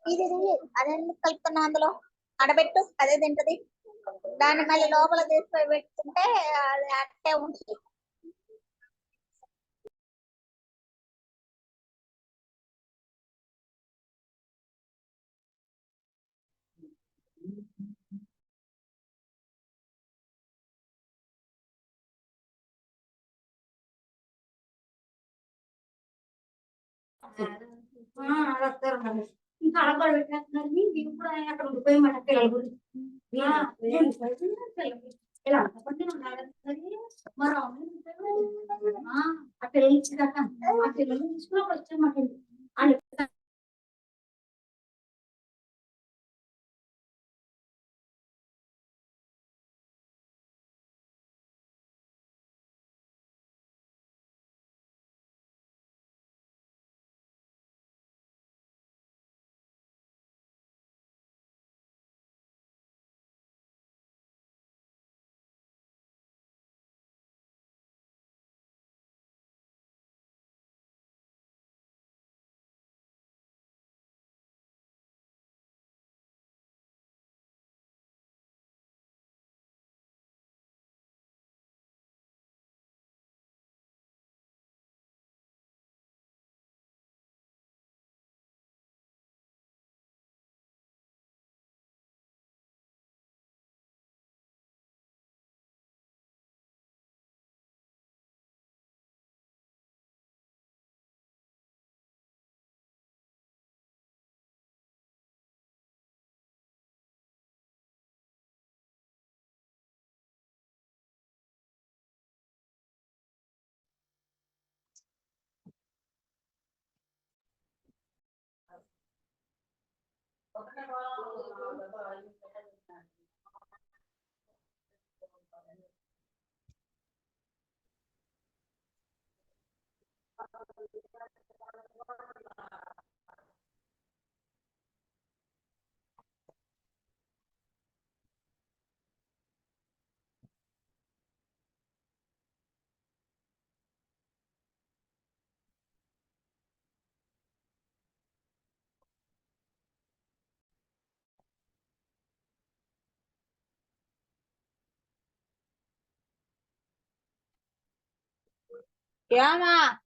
ఇది అదెందుకు కలుపుతున్నా అందులో అడబెట్టు అదే తింటది. దాన్ని మళ్ళీ లోపల తీసుకొని పెట్టుకుంటే అది అట్టే ఉంటుంది. ఇంకా అక్కడ పెట్టినట్టున్నారు ఇప్పుడు ఆయన అక్కడ ఉండిపోయి మన పిల్లల గురించి ఇలా ఆ పిల్లలు ఇచ్చేదాకా ఆ పిల్లలు తీసుకుని వచ్చామాట क्या माँ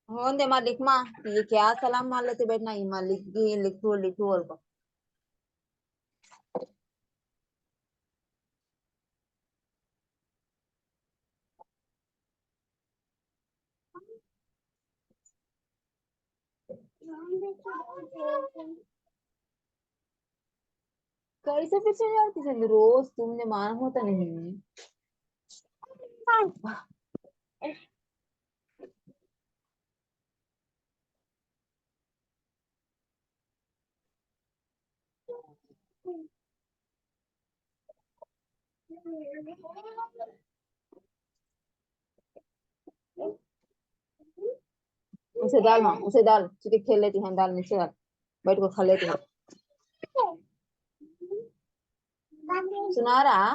होंदे माँ लिख माँ ये क्या सलाम मान लेते बैठना ये माँ लिखू और को कैसे पीछे जाती है रोज तुमने माना होता नहीं उसे डाल, हाँ उसे डाल, चिकन खेल लेती हैं, डाल नीचे डाल, बैठ को खा लेती है। सुना रहा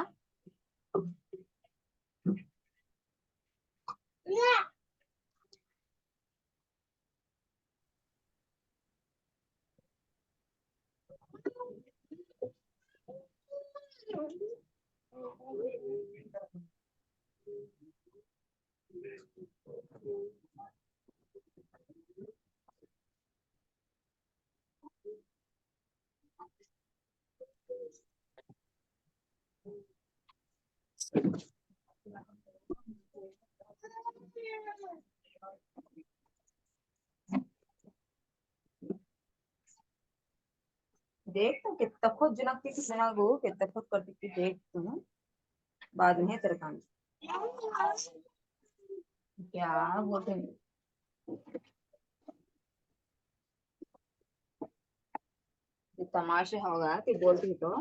देख तो कितना खुद जनकती की सुना गो कितना खुद करती थी देख तू बाद में तेरे काम क्या बोलते हैं ये तमाशा होगा कि बोलती तो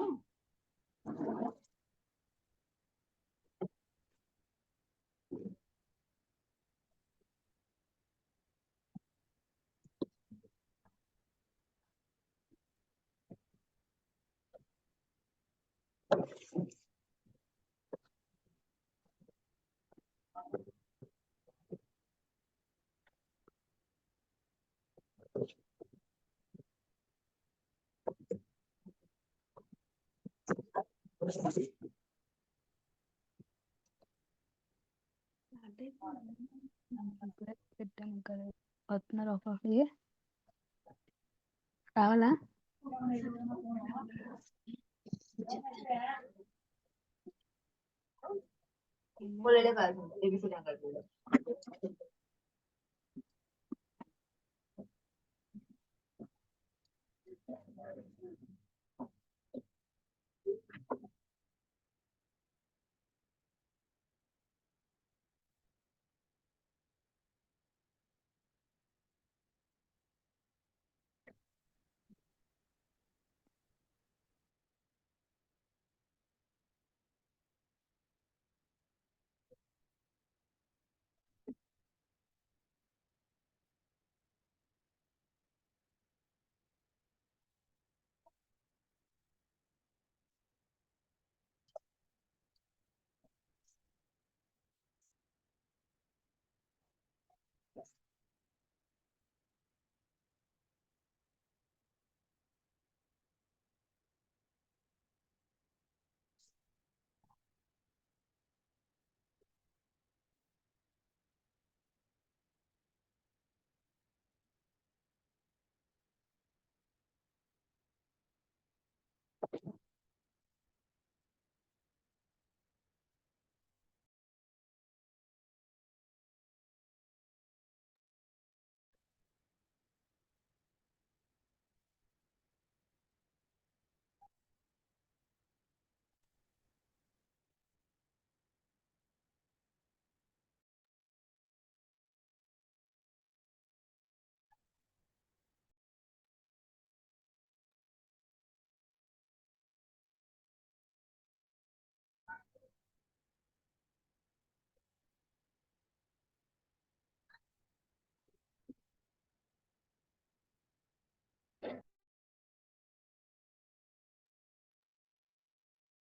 ఓపెనర్ ఆఫ్ ఇది కావాలా बोले बात एबीसी ना कर दो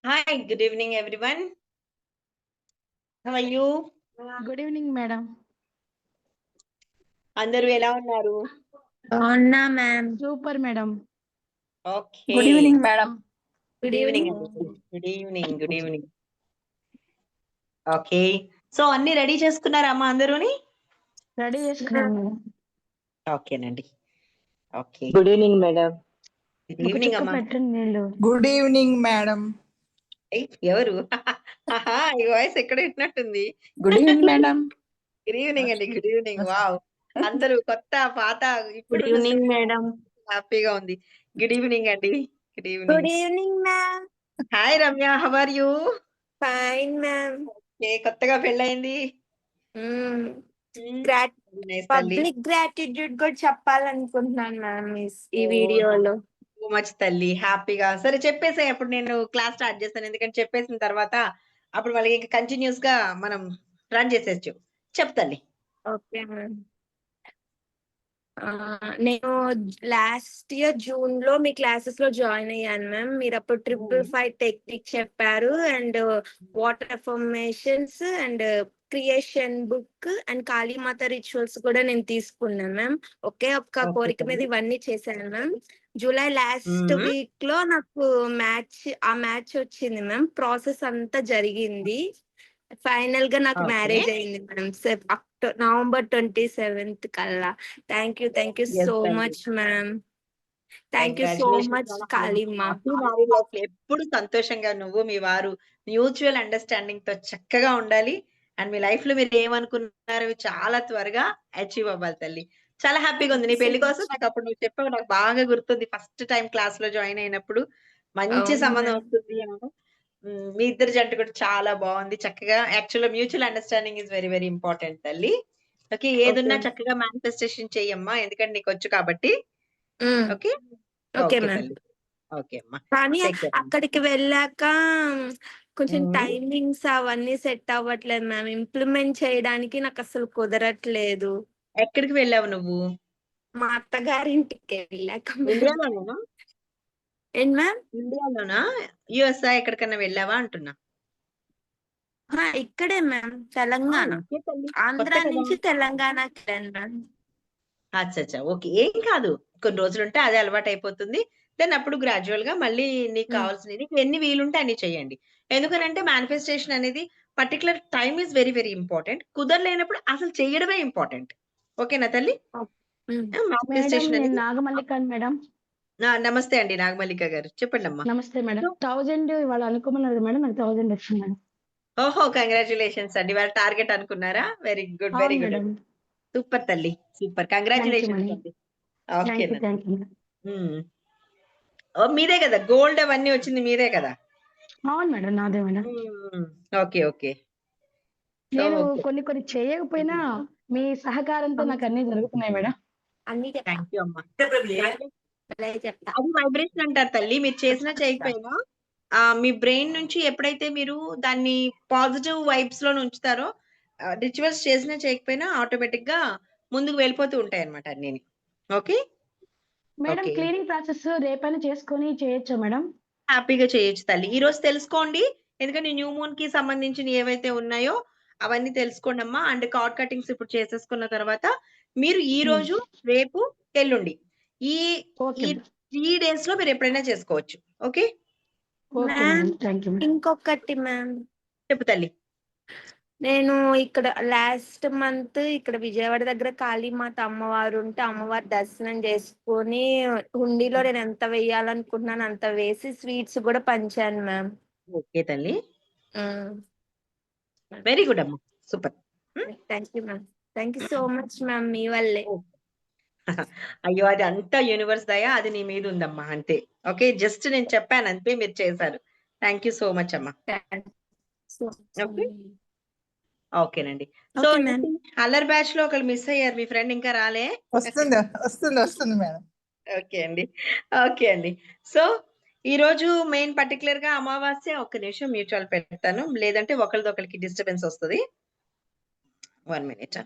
Hi, good evening, everyone. How are you? Good evening madam అందరూ ఎలా ఉన్నారు? అవునా ma'am. Super madam okay. Good evening madam. Good evening. Good evening. Good evening. Okay. So అన్ని రెడీ చేసుకున్నారా అమ్మా అందరూని? రెడీ చేసుకున్నాను ఓకేనండి. Okay. Good evening madam. Good evening అమ్మా. పెట్టండి నీళ్ళు గుడ్ ఈవినింగ్ మేడం. ఎవరు? ఆహా, ఈ వాయిస్ ఎక్కడ విన్నట్టుంది. Good evening madam. Good evening అండి. Good evening. వావ్! అందరూ కొత్త పాత ఇప్పుడు గుడ్ ఈవినింగ్ మేడం. హ్యాపీగా ఉంది. గుడ్ ఈవినింగ్ అండి. Good good evening. Evening ma'am. Hi Ramya, how are you? Fine ma'am. కొత్తగా పెళ్ళయింది. నైస్ తల్లి. పబ్లిక్ గ్రాటిట్యూడ్ కూడా చెప్పాలనుకుంటున్నాను మ్యామ్ ఈ ఓ, వీడియోలో. సో మచ్ తల్లి, హ్యాపీగా. సరే చెప్పేసే, అప్పుడు నేను క్లాస్ స్టార్ట్ చేస్తాను. ఎందుకంటే చెప్పేసిన తర్వాత అప్పుడు వాళ్ళకి ఇంకా కంటిన్యూస్ గా మనం రన్ చేసేయచ్చు. చెప్పు తల్లి. Okay ma'am. నేను లాస్ట్ ఇయర్ జూన్ లో మీ క్లాసెస్ లో జాయిన్ అయ్యాను మ్యామ్. మీరు అప్పుడు 555 టెక్నిక్ చెప్పారు and water formations and creation book and Kalimata rituals కూడా నేను తీసుకున్నాను మ్యామ్. ఒకే ఒక్క ఓకే కోరిక మీద తల్లి. ఇవన్నీ చేశాను మ్యామ్. జూలై లాస్ట్ మ్మ్. వీక్ లో నాకు మ్యాచ్ వచ్చింది మ్యామ్. ప్రాసెస్ అంతా జరిగింది. ఫైనల్ గా నాకు ఓకే. మ్యారేజ్ అయింది మ్యామ్. నవంబర్ 27th కల్లా. థ్యాంక్ యూ Yes, సో తల్లి. Much ma'am. Thank you so congratulations much madam. కాళీమా. హ్యాపీ మ్యారీడ్ లైఫ్ ఎప్పుడు సంతోషంగా నువ్వు మీ వారు మ్యూచువల్ అండర్స్టాండింగ్ తో చక్కగా ఉండాలి. అండ్ మీ లైఫ్ లో మీరు ఏమనుకున్నారో అవి చాలా త్వరగా అచీవ్ అవ్వాలి తల్లి. చాలా హ్యాపీగా ఉంది నీ పెళ్లి కోసం. నాకు అప్పుడు నువ్వు చెప్పావు, నాకు బాగా గుర్తుంది. ఫస్ట్ టైం క్లాస్ లో జాయిన్ అయినప్పుడు మంచి అవును సంబంధం మ్యామ్. వస్తుంది అనగా మీ ఇద్దరి జంట కూడా చాలా బాగుంది. చక్కగా actual mutual understanding is very very important తల్లి. ఓకే, ఏదున్నా ఓకే. చక్కగా మేనిఫెస్టేషన్ చెయ్యమ్మా, ఎందుకంటే నీకు వచ్చు కాబట్టి. Okay okay okay ma'am. తల్లి. ఓకే అమ్మా. కానీ టేక్ కేర్. అక్కడికి వెళ్ళాక కొంచెం టైమింగ్స్ అవన్నీ సెట్ అవ్వట్లేదు మ్యామ్. ఇంప్లిమెంట్ చేయడానికి నాకు అసలు కుదరట్లేదు. ఎక్కడికి వెళ్ళావు నువ్వు? మా అత్తగారింటికి వెళ్ళాక మ్యామ్. ఇండియాలోనేనా? ఏంటి మ్యామ్? ఇండియాలోనా యుఎస్ఆ ఎక్కడికన్నా వెళ్ళావా అంటున్నా? ఇక్కడే మ్యామ్, తెలంగాణ. ఓకే తల్లి, ఆంధ్ర కొత్త కదా. నుంచి తెలంగాణకి వెళ్ళాను మ్యామ్. అచ్చా ఓకే, ఏం కాదు. కొన్ని రోజులు ఉంటే అదే అలవాటు అయిపోతుంది. దెన్ అప్పుడు గ్రాడ్యువల్ గా మళ్ళీ నీకు కావాల్సినవి నీకు ఎన్ని వీలుంటే అన్ని చేయండి. ఎందుకనంటే మేనిఫెస్టేషన్ అనేది particular time is very very important. కుదరలేనప్పుడు అసలు చేయడమే ఇంపార్టెంట్. ఓకేనా తల్లి? మేడం మేనిఫెస్టేషన్ నేను అనేది. నాగమల్లికాన్ మేడం. నమస్తే అండి నాగమల్లిక గారు, చెప్పండి అమ్మా. నమస్తే మేడం. 1000 ఇవాళ అనుకోమన్నారు మేడం, నాకు 1000 వచ్చింది మేడం. ఓహో, కంగ్రాచులేషన్స్ అండి. వాళ్ళ టార్గెట్ అనుకున్నారా? వెరీ గుడ్ వెరీ అవును గుడ్. మేడం. సూపర్ తల్లి, super. Thank you congratulations madam. అండి. థ్యాంక్ యూ ఓకేనా? Thank you. ఓ మీదే కదా గోల్డ్ అవన్నీ వచ్చింది, మీదే కదా. అవును మేడం, నాదే మేడం. ఓకే ఓకే నేను ఓకే. కొన్ని చేయకపోయినా మీ సహకారంతో నాకు అన్ని జరుగుతున్నాయి మేడం. అన్ని చెప్తా. థ్యాంక్ యూ అమ్మా. చెప్తా. అది వైబ్రేషన్ అంటారు తల్లి. మీరు చేసినా చేయకపోయినా మీ బ్రెయిన్ నుంచి ఎప్పుడైతే మీరు దాన్ని పాజిటివ్ వైబ్స్ లో ఉంచుతారో, రిచువల్స్ చేసినా చేయకపోయినా ఆటోమేటిక్ గా ముందుకు వెళ్ళిపోతూ ఉంటాయి అనమాట అన్ని. Okay madam okay, cleaning process రేపైనా చేసుకొని చేయొచ్చా మేడం? హ్యాపీగా చేయొచ్చు తల్లి. ఈ రోజు తెలుసుకోండి, ఎందుకంటే న్యూ మూన్ కి సంబంధించిన ఏవైతే ఉన్నాయో అవన్నీ తెలుసుకోండి అమ్మా. అండ్ కార్డ్ కటింగ్స్ ఇప్పుడు చేసేసుకున్న తర్వాత మీరు ఈ రోజు, రేపు, ఎల్లుండి ఈ ఓకే ఈ 3 days లో మీరు ఎప్పుడైనా చేసుకోవచ్చు. Okay okay madam. Thank you madam. ఇంకొకటి మ్యామ్, చెప్పు తల్లి. నేను ఇక్కడ లాస్ట్ మంత్ ఇక్కడ విజయవాడ దగ్గర కాళీమాత అమ్మవారు ఉంటే అమ్మవారి దర్శనం చేసుకొని హుండీలో నేను ఎంత వేయాలనుకుంటున్నాను అంత వేసి స్వీట్స్ కూడా పంచాను మ్యామ్. ఓకే తల్లి, వెరీ గుడ్ అమ్మా, super. Thank you ma'am. Thank you so much ma'am, మీ వల్లే. అయ్యో, అది అంతా యూనివర్స్ దయ, అది నీ మీద ఉందమ్మా అంతే. ఓకే, జస్ట్ నేను చెప్పాను అంతే, మీరు చేశారు. థ్యాంక్ యూ సో మచ్ అమ్మా. ఓకే ఓకేనండి. So okay ma'am. అల్లర్ బ్యాచ్ లో ఒకళ్ళు మిస్ అయ్యారు, మీ ఫ్రెండ్ ఇంకా రాలే. వస్తుంది మేడం. ఓకే అండి, ఓకే అండి. సో ఈ రోజు మెయిన్ పర్టికులర్ గా అమావాస్య. ఒక్క నిమిషం మ్యూచువల్ పెడతాను, లేదంటే ఒకరికి డిస్టర్బెన్స్ వస్తుంది. 1 minute.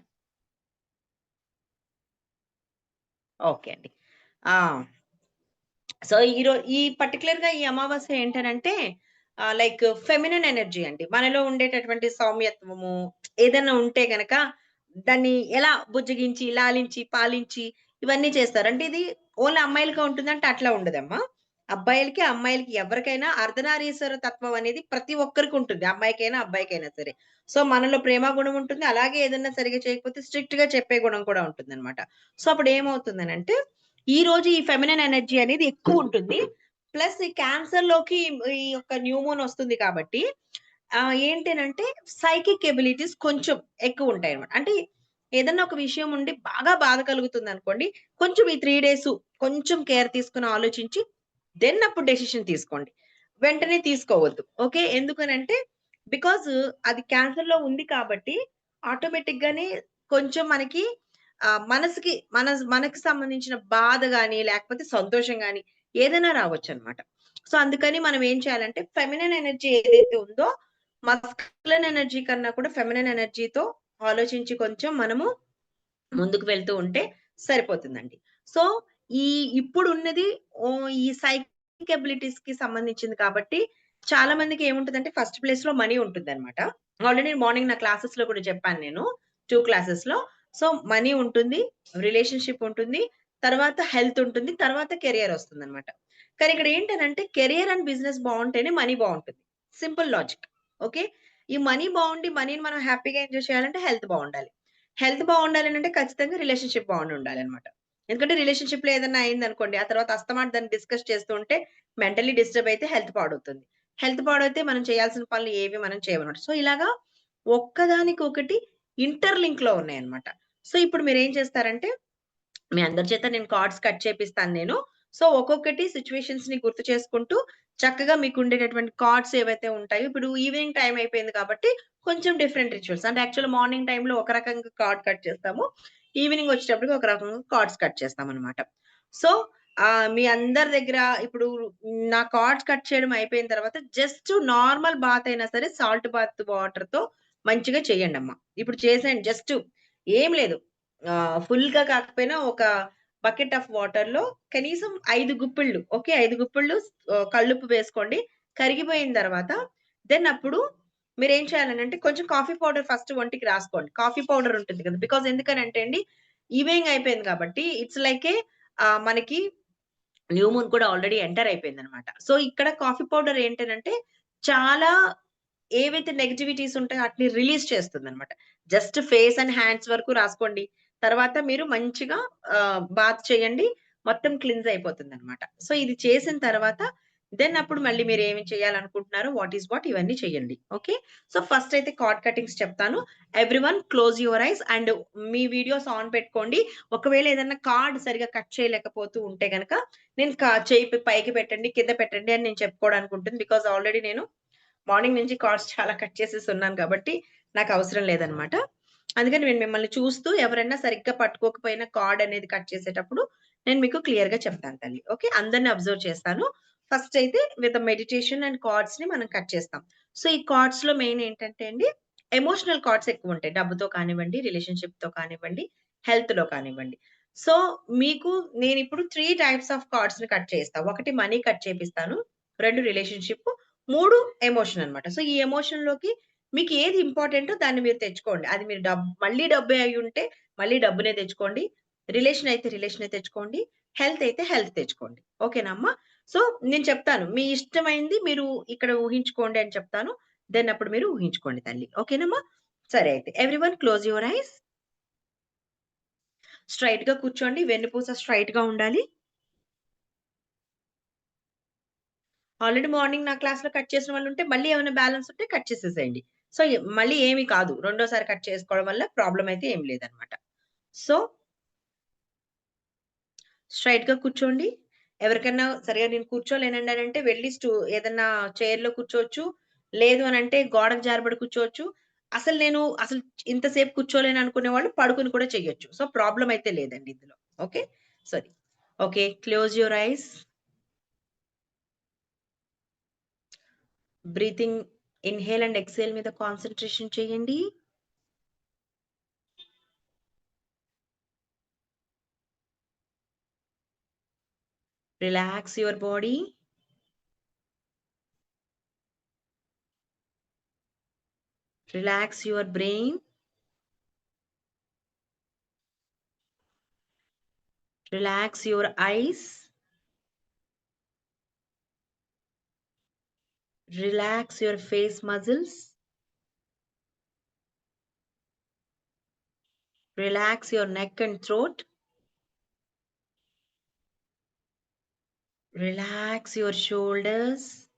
ఓకే అండి. సో ఈ పర్టికులర్ గా ఈ అమావాస్య ఏంటనంటే లైక్ ఫెమినిన్ ఎనర్జీ అండి. మనలో ఉండేటటువంటి సౌమ్యత్వము ఏదైనా ఉంటే గనక దాన్ని ఎలా బుజ్జగించి, లాలించి, పాలించి ఇవన్నీ చేస్తారు. అంటే ఇది ఓన్లీ అమ్మాయిలకే ఉంటుందంటే అట్లా ఉండదమ్మా. అబ్బాయిలకి, అమ్మాయిలకి ఎవరికైనా అర్ధనారీశ్వర తత్వం అనేది ప్రతి ఒక్కరికి ఉంటుంది, అమ్మాయికైనా అబ్బాయికైనా సరే. సో మనలో ప్రేమ గుణం ఉంటుంది, అలాగే ఏదైనా సరిగా చేయకపోతే స్ట్రిక్ట్ గా చెప్పే గుణం కూడా ఉంటుంది అనమాట. సో అప్పుడు ఏమవుతుందనంటే ఈ రోజు ఈ ఫెమినిన్ ఎనర్జీ అనేది ఎక్కువ ఉంటుంది. ప్లస్ ఈ క్యాన్సర్ లోకి ఈ యొక్క న్యూమోన్ వస్తుంది కాబట్టి ఏంటంటే సైకిక్ ఎబిలిటీస్ కొంచెం ఎక్కువ ఉంటాయి అనమాట. అంటే ఏదన్నా ఒక విషయం ఉండి బాగా బాధ కలుగుతుంది అనుకోండి, కొంచెం ఈ 3 days కొంచెం కేర్ తీసుకుని ఆలోచించి దెన్ అప్పుడు డెసిషన్ తీసుకోండి, వెంటనే తీసుకోవద్దు. ఓకే, ఎందుకనంటే బికాజ్ అది క్యాన్సర్ లో ఉంది కాబట్టి ఆటోమేటిక్ గానే కొంచెం మనకి మనకి సంబంధించిన బాధ గాని లేకపోతే సంతోషం గాని ఏదైనా రావచ్చు అనమాట. సో అందుకని మనం ఏం చేయాలంటే ఫెమినిన్ ఎనర్జీ ఏదైతే ఉందో మస్కులైన్ ఎనర్జీ కన్నా కూడా ఫెమినైన్ ఎనర్జీతో ఆలోచించి కొంచెం మనము ముందుకు వెళ్తూ ఉంటే సరిపోతుందండి. సో, ఈ ఇప్పుడున్నది ఈ సైకిక్ ఎబిలిటీస్ కి సంబంధించింది కాబట్టి చాలా మందికి ఏముంటదంటే ఫస్ట్ ప్లేస్‌లో మనీ ఉంటుందన్నమాట. ఆల్రెడీ మార్నింగ్ నా క్లాసెస్‌లో కూడా చెప్పాను నేను 2 క్లాసెస్‌లో. సో, మనీ ఉంటుంది, రిలేషన్‌షిప్ ఉంటుంది, తర్వాత హెల్త్ ఉంటుంది, తర్వాత కెరియర్ వస్తుందన్నమాట. కానీ ఇక్కడ ఏంటనంటే కెరియర్ అండ్ బిజినెస్ బావుంటేనే మనీ బావుంటుంది. Simple logic. ఓకే. ఈ మనీ బావుండి మనీని మనం హ్యాపీగా ఎంజాయ్ చేయాలంటే హెల్త్ బావుండాలి. హెల్త్ బావుండాలనంటే ఖచ్చితంగా రిలేషన్‌షిప్ బాగుండి ఉండాలన్నమాట. ఎందుకంటే రిలేషన్‌షిప్‌లో ఏదన్నా అయిందనుకోండి, ఆ తర్వాత అస్తమాటు దాన్ని డిస్కస్ చేస్తూ ఉంటే మెంటల్లీ డిస్టర్బ్ అయితే హెల్త్ పాడవుతుంది. హెల్త్ పాడైతే మనం చేయాల్సిన పనులు ఏవి మనం చేయమనమాట. సో, ఇలాగా ఒక్కదానికొకటి ఇంటర్‌లింక్‌లో ఉన్నాయన్నమాట. సో, ఇప్పుడు మీరేం చేస్తారంటే మీ అందరి చేత నేను కార్డ్స్ కట్ చేపిస్తాను నేను. సో, ఒక్కొక్కటి సిట్యుయేషన్స్‌ని గుర్తు చేసుకుంటూ చక్కగా మీకుండేటటువంటి కార్డ్స్ ఏవైతే ఉంటాయో ఇప్పుడు ఈవినింగ్ టైమ్ అయిపోయింది కాబట్టి కొంచెం డిఫరెంట్ రిచువల్స్. అంటే యాక్చువల్‌గా మార్నింగ్ టైమ్‌లో ఒక రకంగా కార్డ్ కట్ చేస్తాము. ఈవినింగ్ వచ్చేటప్పటికి ఒక రకంగా కార్డ్స్ కట్ చేస్తామనమాట. సో, మీ అందరి దగ్గర ఇప్పుడు నా కార్డ్స్ కట్ చేయడం అయిపోయిన తర్వాత జస్ట్ నార్మల్ బాత్ అయినా సరే సాల్ట్ బాత్ వాటర్‌తో మంచిగా చేయండమ్మా. ఇప్పుడు చేసేయండి జస్ట్ ఏం లేదు. ఫుల్‌గా కాకపోయినా ఒక బకెట్ ఆఫ్ వాటర్‌లో కనీసం 5 గుప్పిళ్ళు ఓకే. 5 గుప్పిళ్ళు కల్లుప్పు వేసుకోండి. కరిగిపోయిన తర్వాత దెన్ అప్పుడు మీరేం చేయాలనంటే కొంచెం కాఫీ పౌడర్ ఫస్ట్ ఒంటికి రాసుకోండి. కాఫీ పౌడర్ ఉంటుంది కదా! బికాజ్ ఎందుకనంటే అండి ఈవినింగ్ అయిపోయింది కాబట్టి ఇట్స్ లైక్ ఏ మనకి న్యూ మూన్ కూడా ఆల్రెడీ ఎంటర్ అయిపోయిందనమాట. సో, ఇక్కడ కాఫీ పౌడర్ ఏంటనంటే చాలా ఏవైతే నెగటివిటీస్ ఉంటాయో ఆటిని రిలీజ్ చేస్తుందనమాట. జస్ట్ ఫేస్ అండ్ హ్యాండ్స్ వరకు రాసుకోండి. తర్వాత మీరు మంచిగా బాత్ చేయండి. మొత్తం క్లిన్స్ అయిపోతుందనమాట. సో, ఇది చేసిన తర్వాత దెన్ అప్పుడు మళ్ళీ మీరేమి చేయాలనుకుంటున్నారో వాట్ ఈస్ వాట్ ఇవన్నీ చేయండి. ఓకే. సో, ఫస్ట్ అయితే కార్డ్ కటింగ్స్ చెప్తాను. Everyone close your eyes and me videos on పెట్టుకోండి. ఒకవేళ ఏదన్నా కార్డ్ సరిగ్గా కట్ చేయలేకపోతూ ఉంటే గనక నేను చెయ్యి పైకి పెట్టండి, కింద పెట్టండి అని నేను చెప్పుకోవడానికి ఉంటుంది. బికాజ్ ఆల్రెడీ నేను మార్నింగ్ నుంచి కార్డ్స్ చాలా కట్ చేసేసి ఉన్నాను కాబట్టి నాకవసరం లేదనమాట. అందుకని నేను మిమ్మల్ని చూస్తూ ఎవరైనా సరిగ్గా పట్టుకోకపోయినా కార్డ్ అనేది కట్ చేసేటప్పుడు నేను మీకు క్లియర్‌గా చెప్తాను తల్లి. ఓకే. అందరిని అబ్జర్వ్ చేస్తాను. ఫస్ట్ అయితే విత్ మెడిటేషన్ అండ్ కార్డ్స్‌ని మనం కట్ చేస్తాం. సో, ఈ కార్డ్స్‌లో మెయిన్ ఏంటంటే అండి ఎమోషనల్ కార్డ్స్ ఎక్కువుంటాయి. డబ్బుతో కానివ్వండి, రిలేషన్‌షిప్‌తో కానివ్వండి, హెల్త్‌లో కానివ్వండి. సో, మీకు నేనిప్పుడు 3 టైప్స్ ఆఫ్ కార్డ్స్‌ని కట్ చేయిస్తా. 1 మనీ కట్ చేపిస్తాను. 2 రిలేషన్‌షిప్, 3 ఎమోషన్ అన్నమాట. సో, ఈ ఎమోషన్‌లోకి మీకు ఏది ఇంపార్టెంటో దాన్ని మీరు తెచ్చుకోండి. అది మీరు మళ్ళీ డబ్బే అయ్యుంటే మళ్ళీ డబ్బునే తెచ్చుకోండి. రిలేషన్ అయితే రిలేషనే తెచ్చుకోండి. హెల్త్ అయితే హెల్త్ తెచ్చుకోండి. ఓకేనా అమ్మా? సో, నేను చెప్తాను. మీ ఇష్టమైంది మీరు ఇక్కడ ఊహించుకోండి అని చెప్తాను. దెన్ అప్పుడు మీరు ఊహించుకోండి తల్లి. ఓకేనమ్మా? సరే అయితే. Everyone close your eyes. స్ట్రెయిట్‌గా కూర్చోండి. వెన్నుపూస స్ట్రెయిట్‌గా ఉండాలి. ఆల్రెడీ మార్నింగ్ నా క్లాస్‌లో కట్ చేసిన వాళ్ళుంటే మళ్ళీ ఏమైనా బ్యాలెన్స్ ఉంటే కట్ చేసేసేయండి. సో, మళ్ళీ ఏమి కాదు. రెండోసారి కట్ చేసుకోవడం వల్ల ప్రాబ్లమ్ అయితే ఏమి లేదనమాట. సో, స్ట్రెయిట్‌గా కూర్చోండి. ఎవరికన్నా సరిగ్గా నేను కూర్చోలేనండి అనంటే వెళ్లి ఏదన్నా చైర్‌లో కూర్చోవచ్చు. లేదు అనంటే గోడకు జారబడి కూర్చోవచ్చు. అసలు ఇంతసేపు కూర్చోలేను అనుకునే వాళ్ళు పడుకొని కూడా చేయొచ్చు. సో, ప్రాబ్లమ్ అయితే లేదండి ఇందులో. Okay. Sorry. Okay. Close your eyes. Breathing inhale and exhale మీద కాన్సంట్రేషన్ చేయండి. Relax your body. Relax your brain. Relax your eyes. Relax your face muscles. Relax your neck and throat. Relax your shoulders.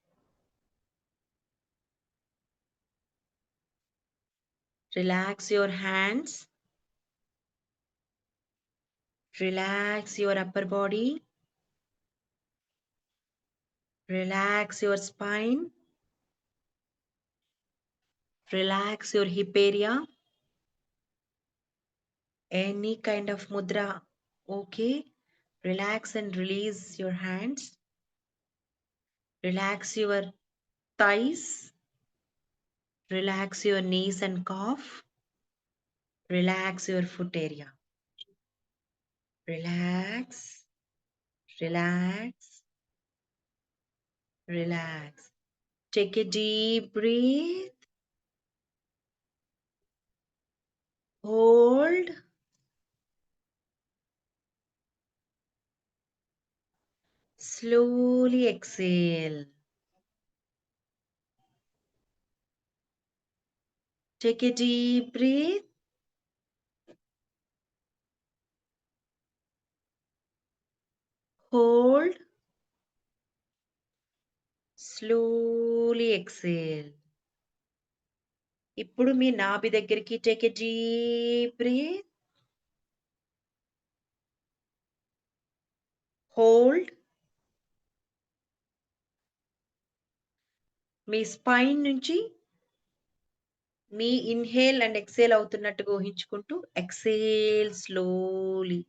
Relax your hands. Relax your upper body. Relax your spine. Relax your hip area. Any kind of mudra. Okay. Relax and release your hands. Relax your thighs. Relax your knees and calf. Relax your foot area. Relax, relax, relax. Take a deep breath. Hold. Slowly exhale. Take a deep breath. Hold. Slowly exhale. ఇప్పుడు మీ నాభి దగ్గరికి take a deep breath. Hold. మీ spine నుంచి మీ inhale and exhale అవుతున్నట్టుగా ఊహించుకుంటూ exhale slowly.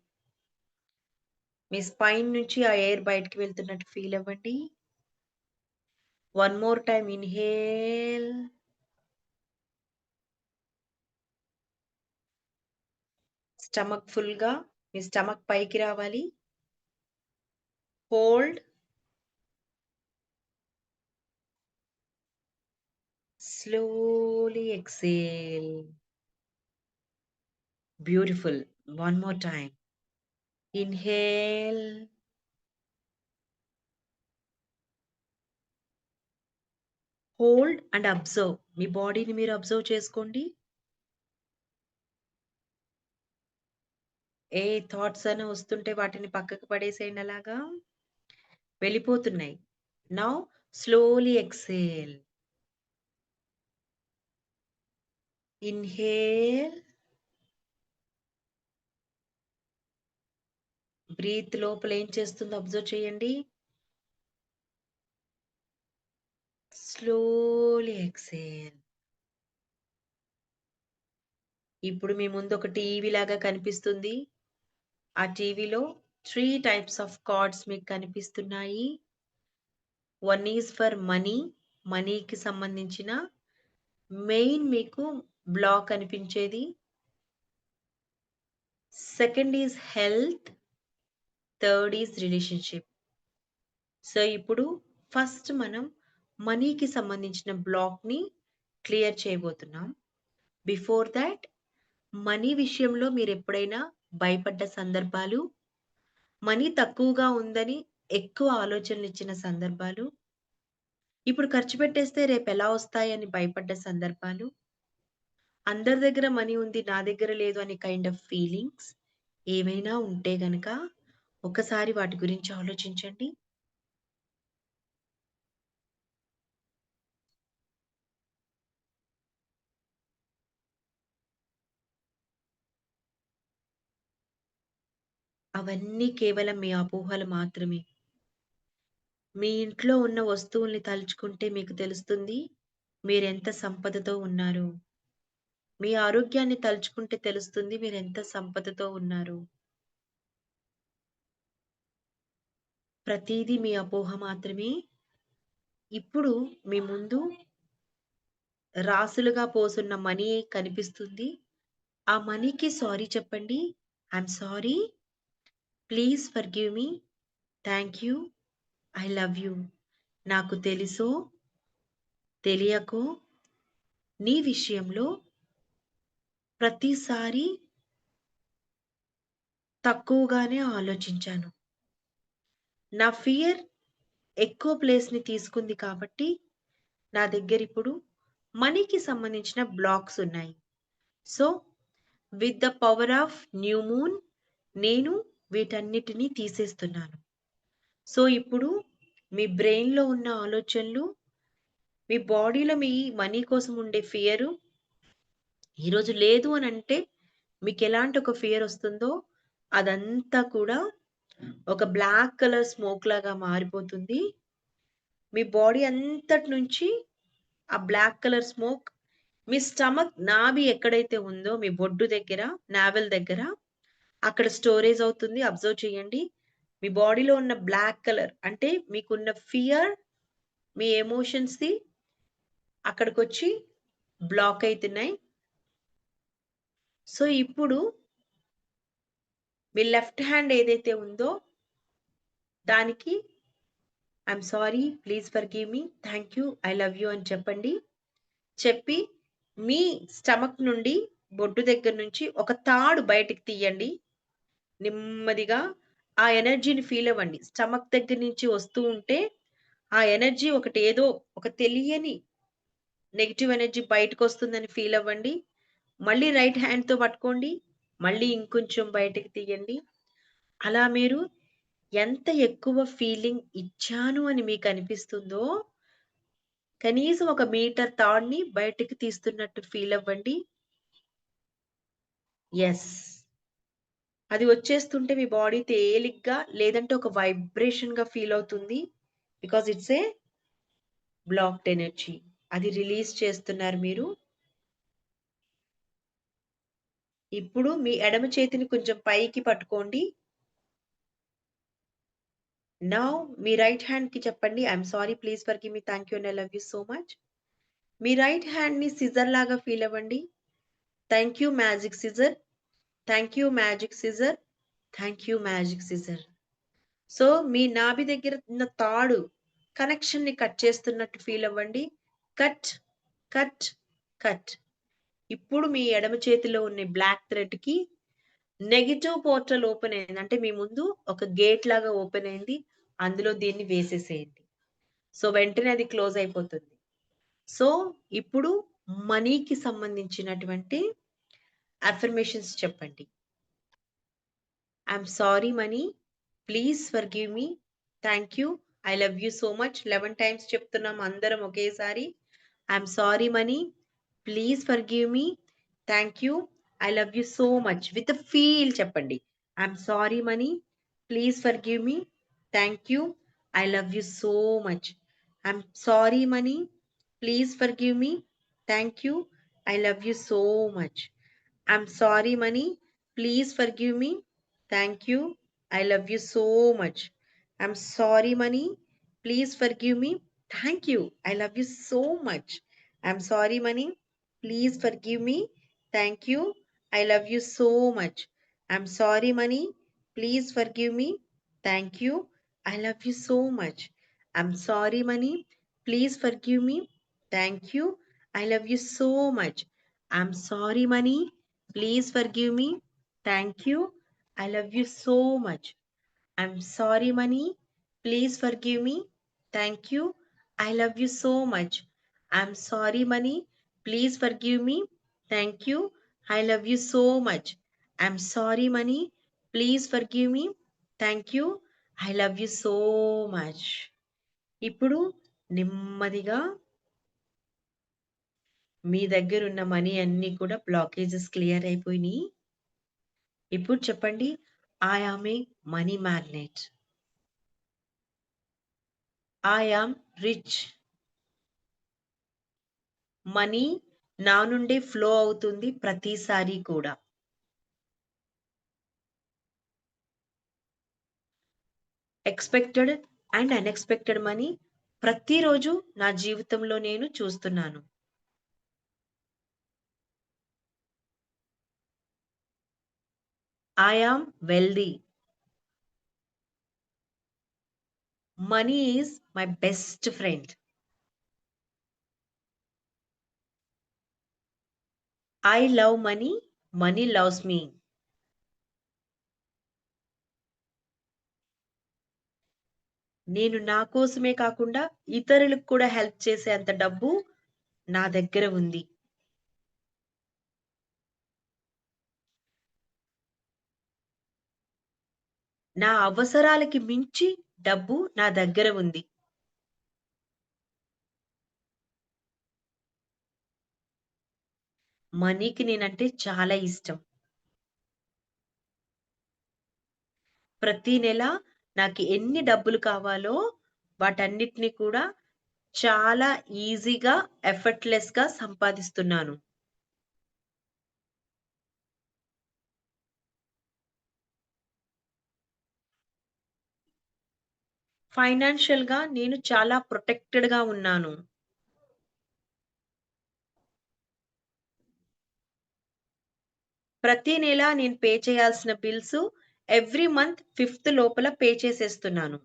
మీ spine నుంచి ఆ ఎయిర్ బయటికి వెళ్తున్నట్టు ఫీల్ అవ్వండి. One more time inhale. Stomach full గా మీ స్టమక్ పైకి రావాలి. Hold. Slowly exhale. Beautiful. One more time. Inhale. Hold and observe. మీ బాడీని మీరు అబ్జర్వ్ చేసుకోండి. ఏ థాట్స్ అయినా వస్తుంటే వాటిని పక్కకు పడేసేయండి అలాగా. వెళ్ళిపోతున్నాయి. Now slowly exhale. Inhale. Breath లోపల ఏం చేస్తుందో అబ్జర్వ్ చేయండి. Slowly exhale. ఇప్పుడు మీ ముందు ఒక టీవీ లాగా కనిపిస్తుంది. ఆ టీవీలో 3 టైప్స్ ఆఫ్ కార్డ్స్ మీకు కనిపిస్తున్నాయి. One is for money. మనీకి సంబంధించిన మెయిన్ మీకు బ్లాక్ అనిపించేది. Second is health. Third is relationship. So ఇప్పుడు ఫస్ట్ మనం మనీకి సంబంధించిన బ్లాక్ ని క్లియర్ చేయబోతున్నాం. బిఫోర్ దాట్, మనీ విషయంలో మీరు ఎప్పుడైనా భయపడ్డ సందర్భాలు, మనీ తక్కువగా ఉందని ఎక్కువ ఆలోచనలు ఇచ్చిన సందర్భాలు, ఇప్పుడు ఖర్చు పెట్టేస్తే రేపు ఎలా వస్తాయని భయపడ్డ సందర్భాలు, అందరి దగ్గర మనీ ఉంది నా దగ్గర లేదు అని కైండ్ ఆఫ్ ఫీలింగ్స్ ఏవైనా ఉంటే గనక ఒకసారి వాటి గురించి ఆలోచించండి. అవన్నీ కేవలం మీ అపోహలు మాత్రమే. మీ ఇంట్లో ఉన్న వస్తువుల్ని తలుచుకుంటే మీకు తెలుస్తుంది మీరెంత సంపదతో ఉన్నారు. మీ ఆరోగ్యాన్ని తలుచుకుంటే తెలుస్తుంది మీరెంత సంపదతో ఉన్నారు. ప్రతీదీ మీ అపోహ మాత్రమే. ఇప్పుడు మీ ముందు రాసులుగా పోసున్న మనీ కనిపిస్తుంది. ఆ మనీకి సారీ చెప్పండి. I'm sorry. Please forgive me. Thank you. I love you. నాకు తెలుసో తెలియకో నీ విషయంలో ప్రతిసారి తక్కువగానే ఆలోచించాను. నా ఫియర్ ఎక్కువ ప్లేస్‌ని తీసుకుంది కాబట్టి నా దగ్గర ఇప్పుడు మనీకి సంబంధించిన బ్లాక్స్ ఉన్నాయి. So, with the power of new moon నేను వీటన్నిటిని తీసేస్తున్నాను. సో, ఇప్పుడు మీ బ్రెయిన్‌లో ఉన్న ఆలోచనలు, మీ బాడీలో మీ మనీ కోసం ఉండే ఫియరు ఈరోజు లేదు అనంటే మీకెలాంటి ఒక ఫియర్ వస్తుందో అదంతా కూడా ఒక బ్లాక్ కలర్ స్మోక్ లాగా మారిపోతుంది. మీ బాడీ అంతటి నుంచి ఆ బ్లాక్ కలర్ స్మోక్ మీ స్టమక్ నాభి ఎక్కడైతే ఉందో మీ బొడ్డు దగ్గర, నావెల్ దగ్గర అక్కడ స్టోరేజ్ అవుతుంది. అబ్జర్వ్ చేయండి. మీ బాడీలో ఉన్న బ్లాక్ కలర్ అంటే మీకున్న ఫియర్, మీ ఎమోషన్స్‌ది అక్కడికొచ్చి బ్లాక్ అవుతున్నాయి. సో ఇప్పుడు మీ లెఫ్ట్ హ్యాండ్ ఏదైతే ఉందో దానికి I'm sorry, please forgive me, thank you, I love you అని చెప్పండి. చెప్పి మీ స్టమక్ నుండి బొడ్డు దగ్గర నుంచి ఒక తాడు బయటికి తీయండి. నెమ్మదిగా ఆ ఎనర్జీని ఫీల్ అవ్వండి. స్టమక్ దగ్గర నుంచి వస్తూ ఉంటే ఆ ఎనర్జీ ఒకటి ఏదో ఒక తెలియని నెగిటివ్ ఎనర్జీ బయటకు వస్తుందని ఫీల్ అవ్వండి. మళ్ళీ రైట్ హ్యాండ్తో పట్టుకోండి. మళ్ళీ ఇంకొంచెం బయటకు తీయండి. అలా మీరు ఎంత ఎక్కువ ఫీలింగ్ ఇచ్చాను అని మీకు అనిపిస్తుందో కనీసం 1 మీటర్ తాడుని బయటకు తీస్తున్నట్టు ఫీల్ అవ్వండి. ఎస్, అది వచ్చేస్తుంటే మీ బాడీ తేలిగ్గా లేదంటే ఒక వైబ్రేషన్ గా ఫీల్ అవుతుంది. Because it's a blocked energy. అది రిలీజ్ చేస్తున్నారు మీరు. ఇప్పుడు మీ ఎడమ చేతిని కొంచెం పైకి పట్టుకోండి. నౌ మీ రైట్ హ్యాండ్ కి చెప్పండి I'm sorry, please forgive me, thank you and I love you so much. మీ రైట్ హ్యాండ్ ని సిజర్ లాగా ఫీల్ అవ్వండి. Thank you magic scissor, thank you magic scissor, thank you magic scissor. So మీ నాభి దగ్గర ఉన్న తాడు కనెక్షన్ ని కట్ చేస్తున్నట్టు ఫీల్ అవ్వండి. Cut cut cut. ఇప్పుడు మీ ఎడమ చేతిలో ఉన్న బ్లాక్ థ్రెడ్ కి నెగిటివ్ పోర్టల్ ఓపెన్ అయింది. అంటే మీ ముందు ఒక గేట్ లాగా ఓపెన్ అయింది. అందులో దీన్ని వేసేసేయండి. సో వెంటనే అది క్లోజ్ అయిపోతుంది. సో ఇప్పుడు మనీకి సంబంధించినటువంటి అఫర్మేషన్స్ చెప్పండి. I'm sorry money, please forgive me, thank you, I love you so much. 11 times చెప్తున్నాం అందరం ఒకేసారి. I'm sorry money, please forgive me, thank you, I love you so much. With feel చెప్పండి. I'm sorry money, please forgive me, thank you, I love you so much. I'm sorry money, please forgive me, thank you, I love you so much. I'm sorry money, please forgive me, thank you, I love you so much. I'm sorry, money. Please forgive me. Thank you. I love you so much. I'm sorry, money. Please forgive me. Thank you. I love you so much. I'm sorry, money. Please forgive me. Thank you. I love you so much. I'm sorry, money. Please forgive me. Thank you. I love you so much. I'm sorry, money. Please forgive me. Thank you. I love you so much. I'm sorry, money. Please forgive me. Thank you. I love you so much. I'm sorry, money. Please forgive me. Thank you. I love you so much. I'm sorry, money. Please forgive me. Thank you. I love you so much. ఇప్పుడు నెమ్మదిగా మీ దగ్గర ఉన్న money అన్ని కూడా blockages clear అయిపోయినాయి. ఇప్పుడు చెప్పండి I am a money magnet. I am rich. Money నా నుండి ఫ్లో అవుతుంది ప్రతిసారి కూడా. ఎక్స్పెక్టెడ్ అండ్ అన్ఎక్స్పెక్టెడ్ మనీ ప్రతిరోజు నా జీవితంలో నేను చూస్తున్నాను. I am wealthy. Money is my best friend. I love money. Money loves me. నేను నా కోసమే కాకుండా ఇతరులకు కూడా హెల్ప్ చేసే అంత డబ్బు నా దగ్గర ఉంది. నా అవసరాలకి మించి డబ్బు నా దగ్గర ఉంది. మనీకి నేనంటే చాలా ఇష్టం. ప్రతి నెల నాకు ఎన్ని డబ్బులు కావాలో వాటన్నిటిని కూడా చాలా ఈజీగా ఎఫర్ట్లెస్ గా సంపాదిస్తున్నాను. ఫైనాన్షియల్ గా నేను చాలా ప్రొటెక్టెడ్ గా ఉన్నాను. ప్రతి నెల నేను పే చేయాల్సిన బిల్స్ ఎవ్రీ మంత్ 5th లోపల పే చేసేస్తున్నాను.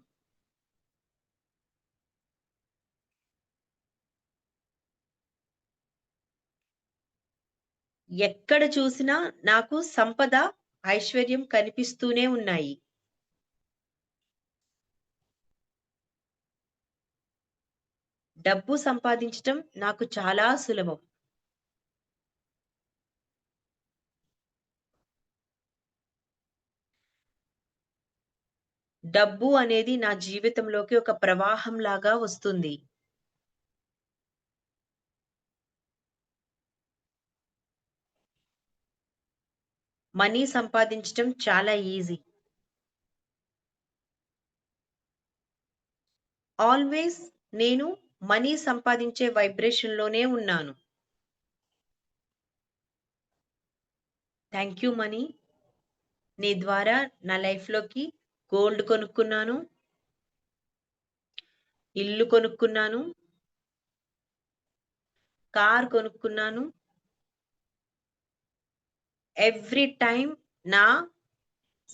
ఎక్కడ చూసినా నాకు సంపద, ఐశ్వర్యం కనిపిస్తూనే ఉన్నాయి. డబ్బు సంపాదించటం నాకు చాలా సులభం. డబ్బు అనేది నా జీవితంలోకి ఒక ప్రవాహం లాగా వస్తుంది. మనీ సంపాదించటం చాలా ఈజీ. ఆల్వేస్ నేను మనీ సంపాదించే వైబ్రేషన్‌లోనే ఉన్నాను. Thank you money. నీ ద్వారా నా లైఫ్‌లోకి గోల్డ్ కొనుక్కున్నాను. ఇల్లు కొనుక్కున్నాను. కార్ కొనుక్కున్నాను. ఎవ్రీ టైమ్ నా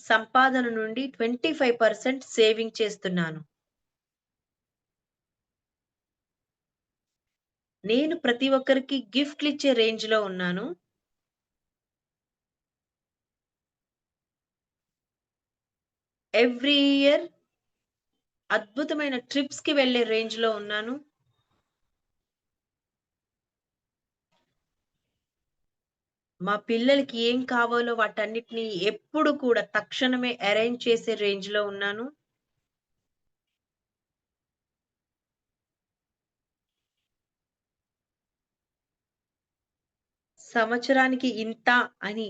సంపాదన నుండి 25% సేవింగ్ చేస్తున్నాను. నేను ప్రతి ఒక్కరికి గిఫ్ట్‌లు ఇచ్చే రేంజ్‌లో ఉన్నాను. ఎవ్రీ ఇయర్ అద్భుతమైన ట్రిప్స్‌కి వెళ్ళే రేంజ్‌లో ఉన్నాను. మా పిల్లలకి ఏం కావాలో వాటన్నిటిని ఎప్పుడు కూడా తక్షణమే అరేంజ్ చేసే రేంజ్‌లో ఉన్నాను. సంవత్సరానికి ఇంత అని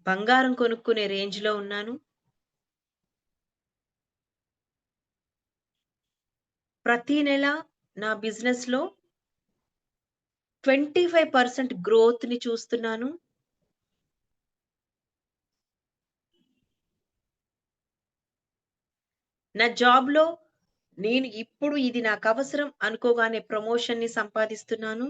బంగారం కొనుక్కునే రేంజ్‌లో ఉన్నాను. ప్రతి నెల నా బిజినెస్‌లో 25% గ్రోత్‌ని చూస్తున్నాను. నా జాబ్‌లో నేను ఇప్పుడు ఇది నాకవసరం అనుకోగానే ప్రమోషన్‌ని సంపాదిస్తున్నాను.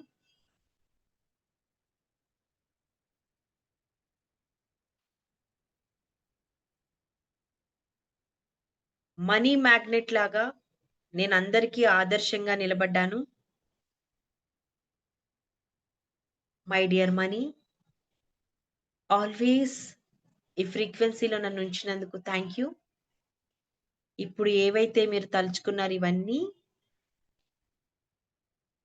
మనీ మ్యాగ్నెట్ లాగా నేనందరికీ ఆదర్శంగా నిలబడ్డాను. మై డియర్ మనీ, ఆల్వేస్ ఈ ఫ్రీక్వెన్సీలో నన్ను ఉంచినందుకు థాంక్ యూ. ఇప్పుడు ఏవైతే మీరు తలుచుకున్నారో ఇవన్నీ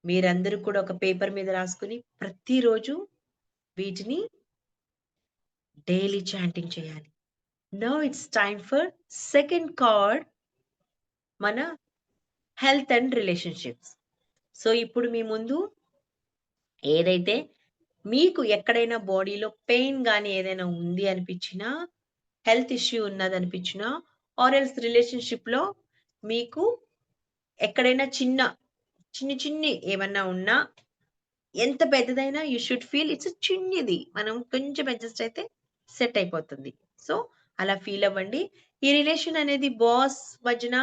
మీరందరూ కూడా ఒక పేపర్ మీద రాసుకొని ప్రతిరోజు వీటిని డైలీ చాంటింగ్ చేయాలి. Now it's time for second card, మన హెల్త్ అండ్ రిలేషన్‌షిప్స్. సో ఇప్పుడు మీ ముందు ఏదైతే మీకు ఎక్కడైనా బాడీలో పెయిన్ గాని ఏదైనా ఉంది అనిపించినా, హెల్త్ ఇష్యూ ఉన్నదనిపించినా ఆర్ ఎల్స్ రిలేషన్‌షిప్‌లో మీకు ఎక్కడైనా చిన్ని ఏమన్నా ఉన్నా, ఎంత పెద్దదైనా యూ షుడ్ ఫీల్ ఇట్స్ చిన్నిది. మనం కొంచెం అడ్జస్ట్ అయితే సెట్ అయిపోతుంది. సో, అలా ఫీల్ అవ్వండి. ఈ రిలేషన్ అనేది బాస్ మధ్యన,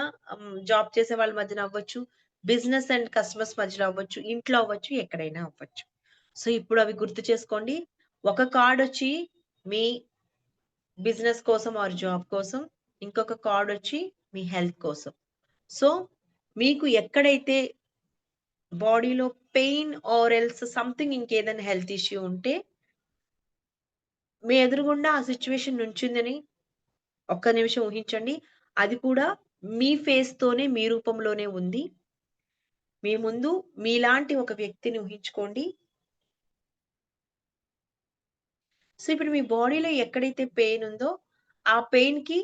జాబ్ చేసే వాళ్ళ మధ్యన అవ్వచ్చు, బిజినెస్ అండ్ కస్టమర్స్ మధ్యలో అవ్వచ్చు, ఇంట్లో అవ్వచ్చు, ఎక్కడైనా అవ్వచ్చు. సో, ఇప్పుడు అవి గుర్తు చేసుకోండి. ఒక కార్డొచ్చి మీ బిజినెస్ కోసం ఆర్ జాబ్ కోసం, ఇంకొక కార్డొచ్చి మీ హెల్త్ కోసం. సో, మీకు ఎక్కడైతే బాడీలో పెయిన్ ఆర్ ఎల్స్ సంథింగ్ ఇంకేదైనా హెల్త్ ఇష్యూ ఉంటే, మీ ఎదురుగుండా ఆ సిట్యుయేషన్ నుంచుందని ఒక్క నిమిషం ఊహించండి. అది కూడా మీ ఫేస్‌తోనే, మీ రూపంలోనే ఉంది. మీ ముందు మీలాంటి ఒక వ్యక్తిని ఊహించుకోండి. సో, ఇప్పుడు మీ బాడీలో ఎక్కడైతే పెయిన్ ఉందో, ఆ పెయిన్‌కి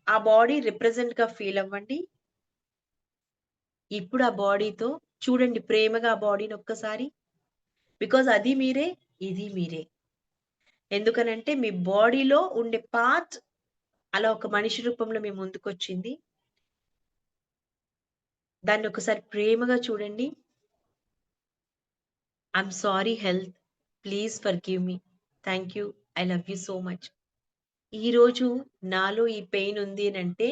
ఆ బాడీ రిప్రజెంట్‌గా ఫీల్ అవ్వండి. ఇప్పుడు ఆ బాడీతో చూడండి ప్రేమగా ఆ బాడీని ఒక్కసారి. బికాజ్ అది మీరే, ఇది మీరే. ఎందుకనంటే మీ బాడీలో ఉండే పార్ట్ అలా ఒక మనిషి రూపంలో మీ ముందుకొచ్చింది. దాన్ని ఒకసారి ప్రేమగా చూడండి. I'm sorry health. Please forgive me. Thank you. I love you so much. ఈరోజు నాలో ఈ పెయిన్ ఉంది అనంటే,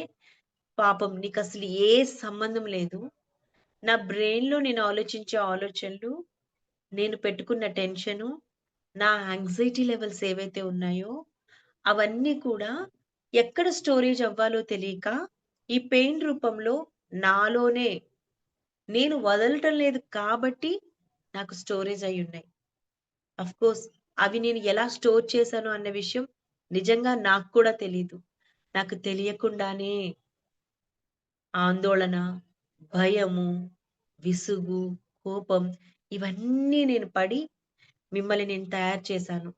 పాపం నీకసలు ఏ సంబంధం లేదు. నా బ్రెయిన్‌లో నేను ఆలోచించే ఆలోచనలు, నేను పెట్టుకున్న టెన్షను, నా యాంగ్జైటీ లెవెల్స్ ఏవైతే ఉన్నాయో, అవన్నీ కూడా ఎక్కడ స్టోరేజ్ అవ్వాలో తెలియక ఈ పెయిన్ రూపంలో నాలోనే నేను వదలటం లేదు కాబట్టి నాకు స్టోరేజ్ అయి ఉన్నాయి. కోర్స్ అవి నేను ఎలా స్టోర్ చేశాను అన్న విషయం నిజంగా నాకు కూడా తెలీదు. నాకు తెలియకుండానే ఆందోళన, భయము, విసుగు, కోపం ఇవన్నీ నేను పడి మిమ్మల్ని నేను తయారు చేశాను.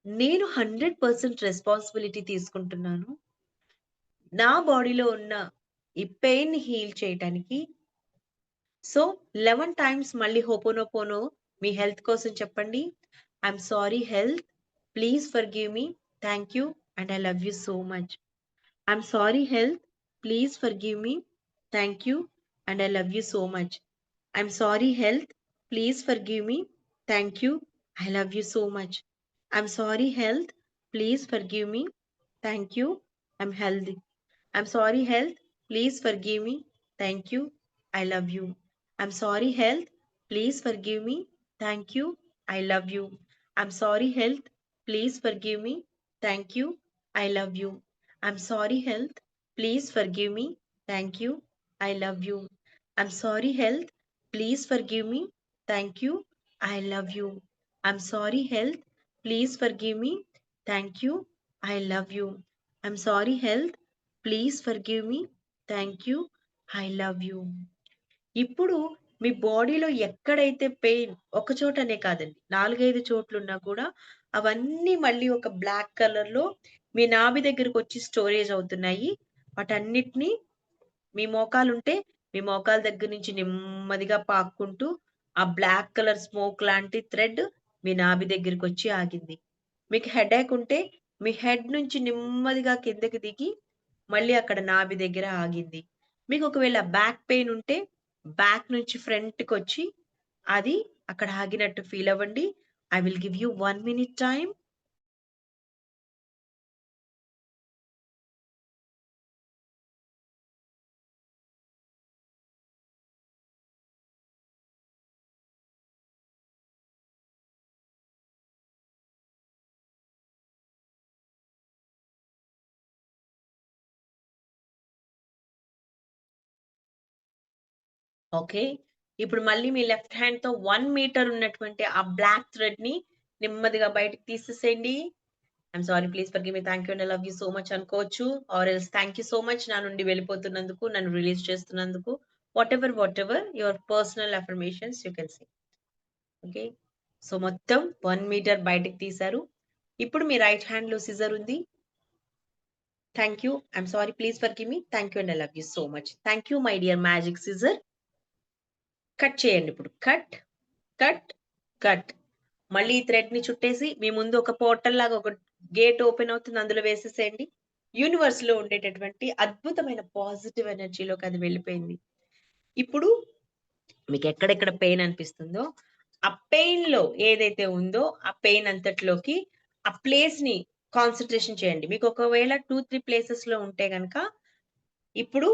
నేను 100% రెస్పాన్సిబిలిటీ తీసుకుంటున్నాను. నా బాడీలో ఉన్న ఈ పెయిన్‌ని హీల్ చేయటానికి. సో 11 టైమ్స్ మళ్ళీ హోపోనోపోనో మీ హెల్త్ కోసం చెప్పండి. I'm sorry health. Please forgive me. Thank you and I love you so much. I'm sorry health. Please forgive me. Thank you and I love you so much. I'm sorry health. Please forgive me. Thank you. I love you so much. I'm sorry health. Please forgive me. Thank you. I'm healthy. I'm sorry health. Please forgive me. Thank you. I love you. I'm sorry health. Please forgive me. Thank you. I love you. I'm sorry health. Please forgive me. Thank you. I love you. I'm sorry health. Please forgive me. Thank you. I love you. I'm sorry health. Please forgive me. Thank you. I love you. I'm sorry health. Please forgive me. Thank you. I love you. I'm sorry health. Please forgive me. Thank you. I love you. ఇప్పుడు మీ బాడీలో ఎక్కడైతే pain ఒక చోటనే కాదండి 4, 5 చోట్లున్నా కూడా అవన్నీ మళ్ళీ ఒక బ్లాక్ కలర్‌లో మీ నాభి దగ్గరకొచ్చి స్టోరేజ్ అవుతున్నాయి. వాటన్నిటిని మీ మోకాలుంటే మీ మోకాల దగ్గర నుంచి నెమ్మదిగా పాక్కుంటూ ఆ బ్లాక్ కలర్ స్మోక్ లాంటి థ్రెడ్ మీ నాభి దగ్గరకొచ్చి ఆగింది. మీకు హెడేక్ ఉంటే మీ హెడ్ నుంచి నెమ్మదిగా కిందకి దిగి మళ్ళీ అక్కడ నాభి దగ్గర ఆగింది. మీకు ఒకవేళ బ్యాక్ పెయిన్ ఉంటే బ్యాక్ నుంచి ఫ్రంట్‌కొచ్చి అది అక్కడ ఆగినట్టు ఫీల్ అవ్వండి. I will give you 1 minute time. Okay. ఇప్పుడు మళ్ళీ మీ లెఫ్ట్ హ్యాండ్‌తో 1 మీటర్ ఉన్నటువంటి ఆ బ్లాక్ థ్రెడ్‌ని నెమ్మదిగా బయటికి తీసేసేయండి. I'm sorry. Please forgive me. Thank you and I love you so much అనుకోవచ్చు. Or else thank you so much నా నుండి వెళ్ళిపోతున్నందుకు, నన్ను రిలీజ్ చేస్తున్నందుకు. Whatever your personal affirmations you can say. Okay. So మొత్తం 1 మీటర్ బయటికి తీశారు. ఇప్పుడు మీ రైట్ హ్యాండ్‌లో సిజర్ ఉంది. Thank you. I'm sorry. Please forgive me. Thank you and I love you so much. Thank you my dear magic scissor. Cut చేయండి ఇప్పుడు. Cut, cut, cut. మళ్ళీ ఈ థ్రెడ్‌ని చుట్టేసి మీ ముందు ఒక పోర్టల్ లాగా ఒక గేట్ ఓపెన్ అవుతుంది. అందులో వేసేసేయండి. యూనివర్స్‌లో ఉండేటటువంటి అద్భుతమైన పాజిటివ్ ఎనర్జీలోకి అది వెళ్ళిపోయింది. ఇప్పుడు మీకు ఎక్కడెక్కడ పెయిన్ అనిపిస్తుందో ఆ పెయిన్‌లో ఏదైతే ఉందో ఆ పెయిన్ అంతట్లోకి ఆ ప్లేస్‌ని కాన్సంట్రేషన్ చేయండి. మీకు ఒకవేళ 2, 3 ప్లేసెస్‌లో ఉంటే గనక ఇప్పుడు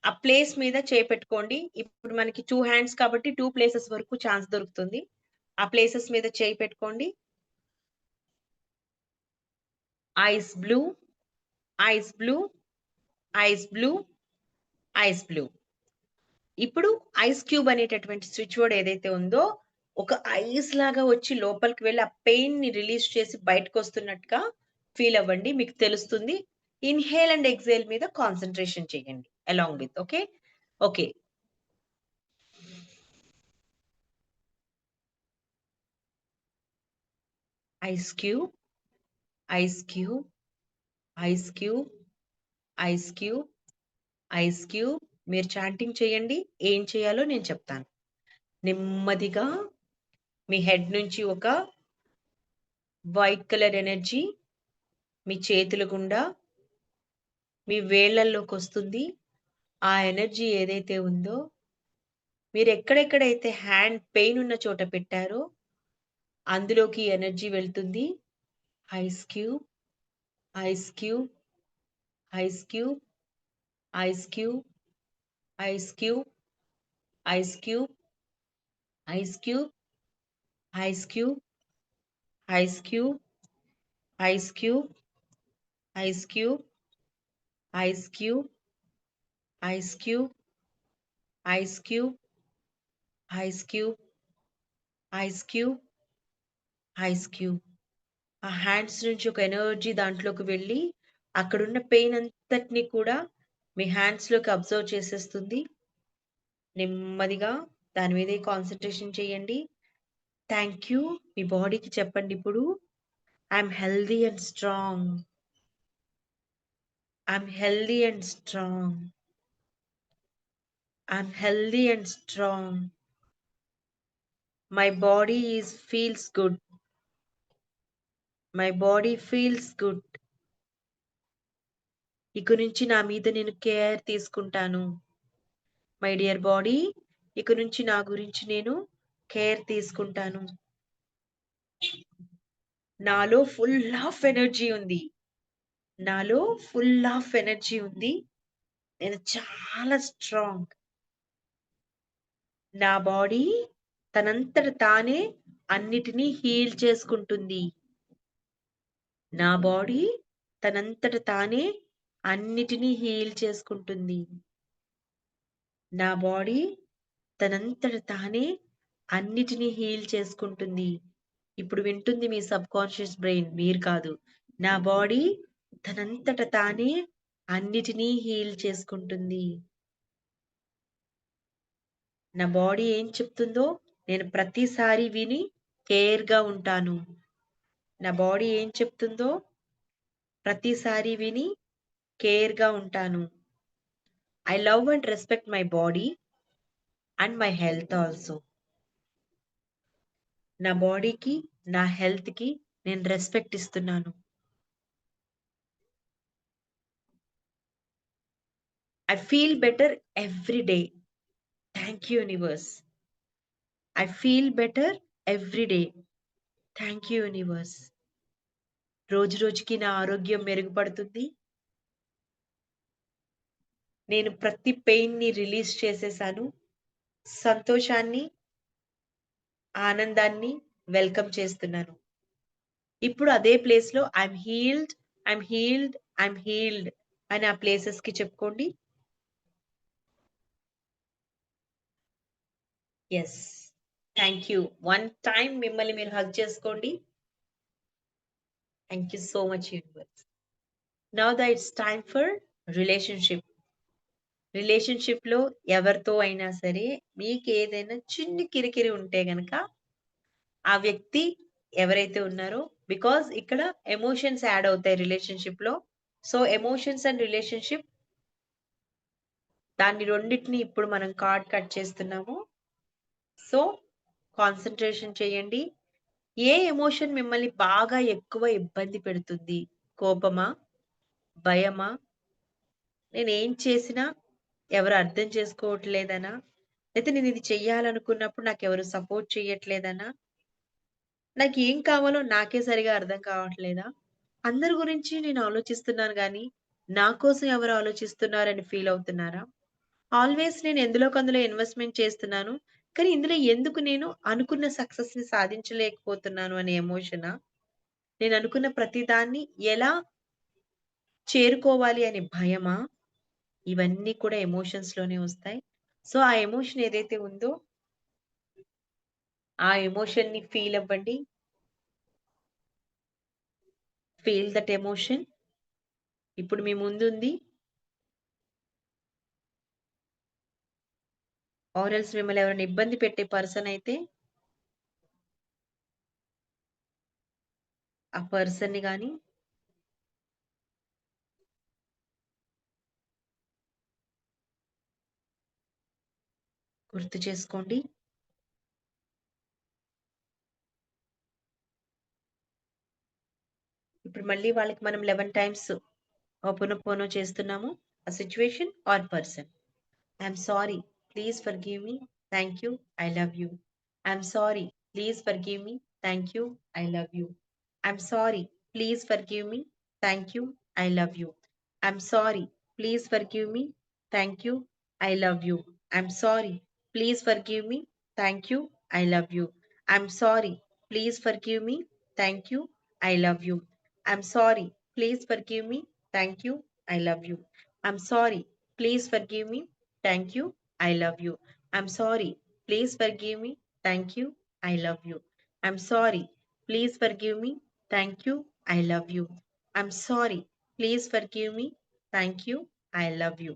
ఆ ప్లేస్ మీద చేయి పెట్టుకోండి. ఇప్పుడు మనకి 2 హ్యాండ్స్ కాబట్టి 2 ప్లేసెస్ వరకు ఛాన్స్ దొరుకుతుంది. ఆ ప్లేసెస్ మీద చేయి పెట్టుకోండి. Ice blue, ice blue, ice blue, ice blue. ఇప్పుడు ఐస్ క్యూబ్ అనేటటువంటి స్విచ్ వర్డ్ ఏదైతే ఉందో ఒక ఐస్ లాగా వచ్చి లోపలికి వెళ్ళి ఆ పెయిన్‌ని రిలీజ్ చేసి బయటకొస్తున్నట్టుగా ఫీల్ అవ్వండి. మీకు తెలుస్తుంది. ఇన్‌హేల్ అండ్ ఎక్స్‌హేల్ మీద కాన్సంట్రేషన్ చేయండి. Along with okay. Okay. Ice cube, ice cube, ice cube, ice cube, ice cube. మీరు చాంటింగ్ చేయండి. ఏం చేయాలో నేను చెప్తాను. నెమ్మదిగా మీ హెడ్ నుంచి ఒక వైట్ కలర్ ఎనర్జీ మీ చేతుల గుండా మీ వేళ్ళల్లోకొస్తుంది. ఆ ఎనర్జీ ఏదైతే ఉందో మీరు ఎక్కడెక్కడైతే హ్యాండ్ పెయిన్ ఉన్న చోట పెట్టారో అందులోకి ఎనర్జీ వెళ్తుంది. Ice cube, ice cube, ice cube, ice cube, ice cube, ice cube, ice cube, ice cube, ice cube, ice cube, ice cube, ice cube, ice cube, ice cube, ice cube, ice cube, ice cube. ఆ hands నుంచి ఒక energy దాంట్లోకి వెళ్ళి అక్కడున్న pain అంతటిని కూడా మీ hands లోకి observe చేసేస్తుంది. నెమ్మదిగా దాని మీదే కాన్సన్ట్రేషన్ చేయండి. థ్యాంక్ యూ మీ బాడీకి చెప్పండి ఇప్పుడు. I'm healthy and strong. I'm healthy and strong. I'm healthy and strong. My body feels good. My body feels good. ఇక నుంచి నా మీద నేను కేర్ తీసుకుంటాను. మై డియర్ బాడీ, ఇక నుంచి నా గురించి నేను కేర్ తీసుకుంటాను. నాలో ఫుల్ ఆఫ్ ఎనర్జీ ఉంది. నాలో ఫుల్ ఆఫ్ ఎనర్జీ ఉంది. నేను చాలా స్ట్రాంగ్. నా బాడీ తనంతట తానే అన్నిటినీ హీల్ చేసుకుంటుంది. నా బాడీ తనంతట తానే అన్నిటినీ హీల్ చేసుకుంటుంది. నా బాడీ తనంతట తానే అన్నిటినీ హీల్ చేసుకుంటుంది. ఇప్పుడు వింటుంది మీ సబ్ కాన్షియస్ బ్రెయిన్, మీరు కాదు. నా బాడీ తనంతట తానే అన్నిటినీ హీల్ చేసుకుంటుంది. నా బాడీ ఏం చెప్తుందో నేను ప్రతిసారి విని కేర్గా ఉంటాను. నా బాడీ ఏం చెప్తుందో ప్రతిసారి విని కేర్గా ఉంటాను. I love and respect my body and my health also. నా బాడీకి నా హెల్త్కి నేను రెస్పెక్ట్ ఇస్తున్నాను. I feel better every day. Thank you universe. I feel better every day. Thank you universe. రోజు రోజుకి నా ఆరోగ్యం మెరుగుపడుతుంది. నేను ప్రతి పెయిన్ని రిలీజ్ చేసేసాను. సంతోషాన్ని, ఆనందాన్ని వెల్కమ్ చేస్తున్నాను. ఇప్పుడు అదే ప్లేస్లో I'm healed, I'm healed, I'm healed అని ఆ ప్లేసెస్కి చెప్పుకోండి. Yes, thank you. One time మిమ్మల్ని మీరు హగ్ చేసుకోండి. Thank you so much universe. Now that it's time for relationship. రిలేషన్షిప్లో ఎవరితో అయినా సరే మీకు ఏదైనా చిన్న కిరికిరి ఉంటే గనక ఆ వ్యక్తి ఎవరైతే ఉన్నారో, బికాజ్ ఇక్కడ ఎమోషన్స్ యాడ్ అవుతాయి రిలేషన్షిప్లో. సో ఎమోషన్స్ అండ్ రిలేషన్షిప్, దాన్ని రెండింటిని ఇప్పుడు మనం కార్డ్ కట్ చేస్తున్నాము. సో కాన్సన్ట్రేషన్ చేయండి. ఏ ఎమోషన్ మిమ్మల్ని బాగా ఎక్కువ ఇబ్బంది పెడుతుంది? కోపమా? భయమా? నేను ఏం చేసినా ఎవరు అర్థం చేసుకోవట్లేదనా? అయితే నేను ఇది చెయ్యాలనుకున్నప్పుడు నాకు ఎవరు సపోర్ట్ చేయట్లేదనా? నాకు ఏం కావాలో నాకే సరిగా అర్థం కావట్లేదా? అందరి గురించి నేను ఆలోచిస్తున్నాను కానీ నా కోసం ఎవరు ఆలోచిస్తున్నారని ఫీల్ అవుతున్నారా? ఆల్వేస్ నేను ఎందులోకందులో ఇన్వెస్ట్మెంట్ చేస్తున్నాను, కానీ ఇందులో ఎందుకు నేను అనుకున్న సక్సెస్ ని సాధించలేకపోతున్నాను అనే ఎమోషనా? నేను అనుకున్న ప్రతి దాన్ని ఎలా చేరుకోవాలి అనే భయమా? ఇవన్నీ కూడా ఎమోషన్స్ లోనే వస్తాయి. సో ఆ ఎమోషన్ ఏదైతే ఉందో ఆ ఎమోషన్ ని ఫీల్ అవ్వండి. Feel that emotion. ఇప్పుడు మీ ముందుంది. ఆర్ ఎల్స్ మిమ్మల్ని ఎవరైనా ఇబ్బంది పెట్టే పర్సన్ అయితే ఆ పర్సన్ ని కానీ గుర్తు చేసుకోండి. ఇప్పుడు మళ్ళీ వాళ్ళకి మనం 11 టైమ్స్ ఓపెనోపోనో చేస్తున్నాము. ఆ situation or person. I'm sorry, please forgive me, thank you, I love you. I'm sorry, please forgive me, thank you, I love you. I'm sorry, please forgive me, thank you, I love you. I'm sorry, please forgive me, thank you, I love you. I'm sorry, please forgive me, thank you, I love you. I'm sorry, please forgive me, thank you, I love you. I'm sorry. Please forgive me. Thank you. I love you. I'm sorry. Please forgive me. Thank you. I love you. I'm sorry. Please forgive me. Thank you. I love you. I'm sorry. Please forgive me. Thank you. I love you. I'm sorry. Please forgive me. Thank you. I love you.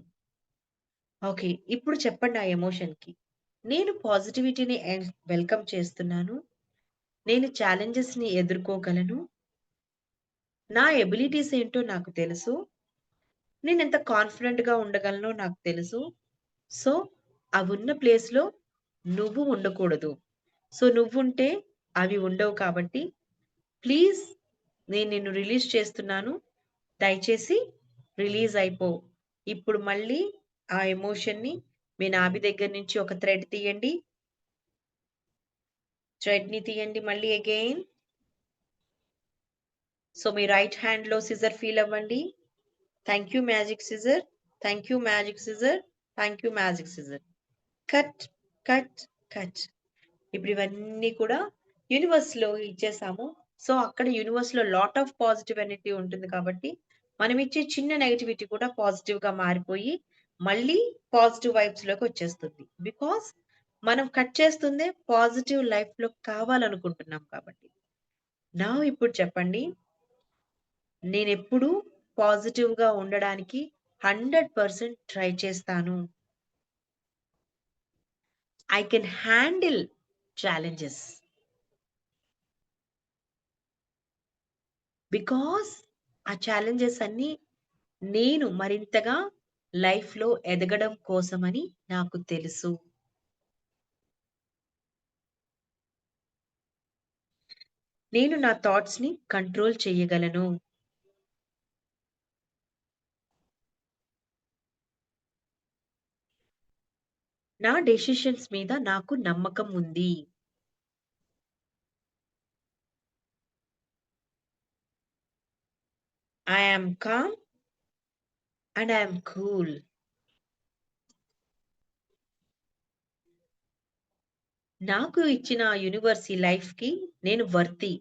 Okay. ఇప్పుడు చెప్పండి ఆ ఎమోషన్‌కి. నేను పాజిటివిటీని welcome చేస్తున్నాను. నేను ఛాలెంజెస్‌ని ఎదుర్కోగలను. నా abilities ఏంటో నాకు తెలుసు. నేనెంత కాన్ఫిడెంట్‌గా ఉండగలనో నాకు తెలుసు. సో, అవున్న ప్లేస్‌లో నువ్వు ఉండకూడదు. సో, నువ్వుంటే అవి ఉండవు కాబట్టి ప్లీజ్ నేను నిన్ను రిలీజ్ చేస్తున్నాను. దయచేసి రిలీజ్ అయిపో. ఇప్పుడు మళ్ళీ ఆ ఎమోషన్‌ని మీ నాభి దగ్గర నుంచి ఒక థ్రెడ్ తీయండి. థ్రెడ్‌ని తీయండి మళ్ళీ అగైన్. సో, మీ రైట్ హ్యాండ్‌లో సిజర్ ఫీల్ అవ్వండి. Thank you magic scissor. Thank you magic scissor. Thank you magic scissor. Cut, cut, cut. ఇప్పుడు ఇవన్నీ కూడా యూనివర్స్‌లో ఇచ్చేసాము. సో, అక్కడ యూనివర్స్‌లో లాట్ ఆఫ్ పాజిటివ్ ఎనర్జీ ఉంటుంది కాబట్టి, మనం ఇచ్చే చిన్న నెగటివిటీ కూడా పాజిటివ్‌గా మారిపోయి, మళ్ళీ పాజిటివ్ వైబ్స్‌లోకి వచ్చేస్తుంది. బికాజ్ మనం కట్ చేస్తుందే పాజిటివ్ లైఫ్‌లో కావాలనుకుంటున్నాం కాబట్టి. నౌ ఇప్పుడు చెప్పండి. నేనెప్పుడూ పాజిటివ్‌గా ఉండడానికి 100% ట్రై చేస్తాను. I can handle challenges. Because ఆ ఛాలెంజెస్ అన్నీ నేను మరింతగా లైఫ్‌లో ఎదగడం కోసమని నాకు తెలుసు. నేను నా థాట్స్‌ని కంట్రోల్ చేయగలను. నా డెసిషన్స్ మీద నాకు నమ్మకం ఉంది. I am calm and I am cool. నాకు ఇచ్చిన యూనివర్స్ ఈ లైఫ్‌కి నేను వర్తీ.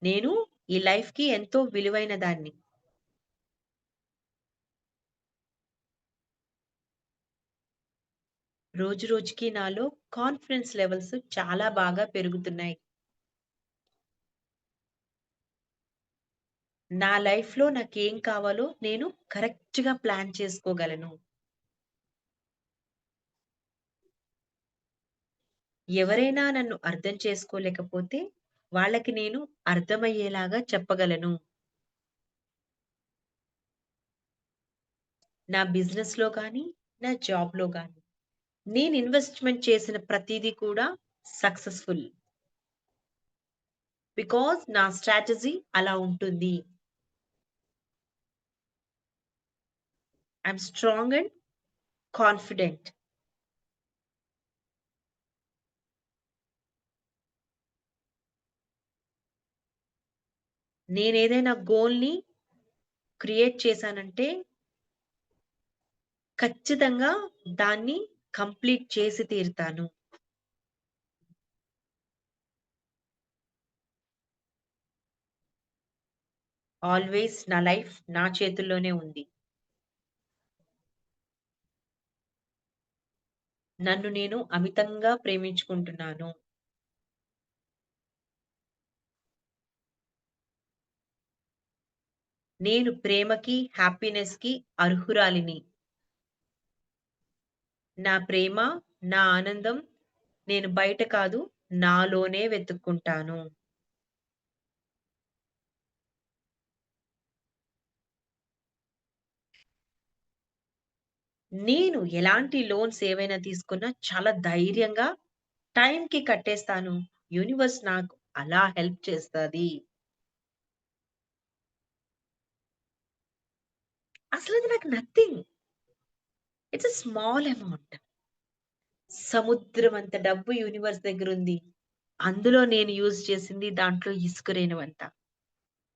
నేను ఈ లైఫ్‌కి ఎంతో విలువైన దాన్ని. రోజు రోజుకి నాలో కాన్ఫిడెన్స్ లెవెల్స్ చాలా బాగా పెరుగుతున్నాయి. నా లైఫ్‌లో నాకేం కావాలో నేను కరెక్ట్‌గా ప్లాన్ చేసుకోగలను. ఎవరైనా నన్ను అర్థం చేసుకోలేకపోతే వాళ్ళకి నేను అర్థమయ్యేలాగా చెప్పగలను. నా బిజినెస్‌లో గాని, నా జాబ్‌లో గాని నేను ఇన్వెస్ట్‌మెంట్ చేసిన ప్రతీదీ కూడా సక్సెస్‌ఫుల్. బికాజ్ నా స్ట్రాటజీ అలా ఉంటుంది. I'm strong and confident. నేనేదైనా గోల్‌ని క్రియేట్ చేశానంటే ఖచ్చితంగా దాన్ని కంప్లీట్ చేసి తీరుతాను. ఆల్వేస్ నా లైఫ్ నా చేతుల్లోనే ఉంది. నన్ను నేను అమితంగా ప్రేమించుకుంటున్నాను. నేను ప్రేమకి, హ్యాపీనెస్‌కి అర్హురాలిని. నా ప్రేమ, నా ఆనందం నేను బయట కాదు, నాలోనే వెతుక్కుంటాను. నేను ఎలాంటి లోన్స్ ఏవైనా తీసుకున్నా చాలా ధైర్యంగా టైంకి కట్టేస్తాను. యూనివర్స్ నాకు అలా హెల్ప్ చేస్తది. అసలది నాకు nothing. It's a small amount. సముద్రం అంత డబ్బు యూనివర్స్ దగ్గరుంది. అందులో నేను యూజ్ చేసింది దాంట్లో ఇసుక రేణువంత.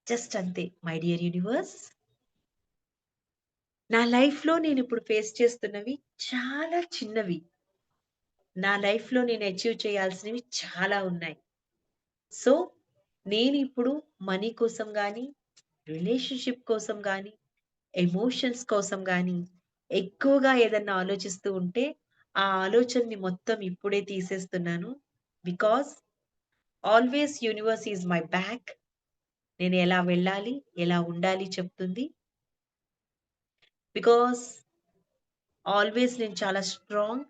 జస్ట్ అంతే. మై డియర్ యూనివర్స్, నా లైఫ్‌లో నేనిప్పుడు ఫేస్ చేస్తున్నవి చాలా చిన్నవి. నా లైఫ్‌లో నేను అచీవ్ చేయాల్సినవి చాలా ఉన్నాయి. సో, నేను ఇప్పుడు మనీ కోసం గాని, రిలేషన్‌షిప్ కోసం గాని, ఎమోషన్స్ కోసం గాని ఎక్కువగా ఏదన్నా ఆలోచిస్తూ ఉంటే, ఆ ఆలోచనని మొత్తం ఇప్పుడే తీసేస్తున్నాను. Because always universe is my back. నేను ఎలా వెళ్ళాలి, ఎలా ఉండాలి చెప్తుంది. బికాజ్ ఆల్వేస్ నేను చాలా స్ట్రాంగ్.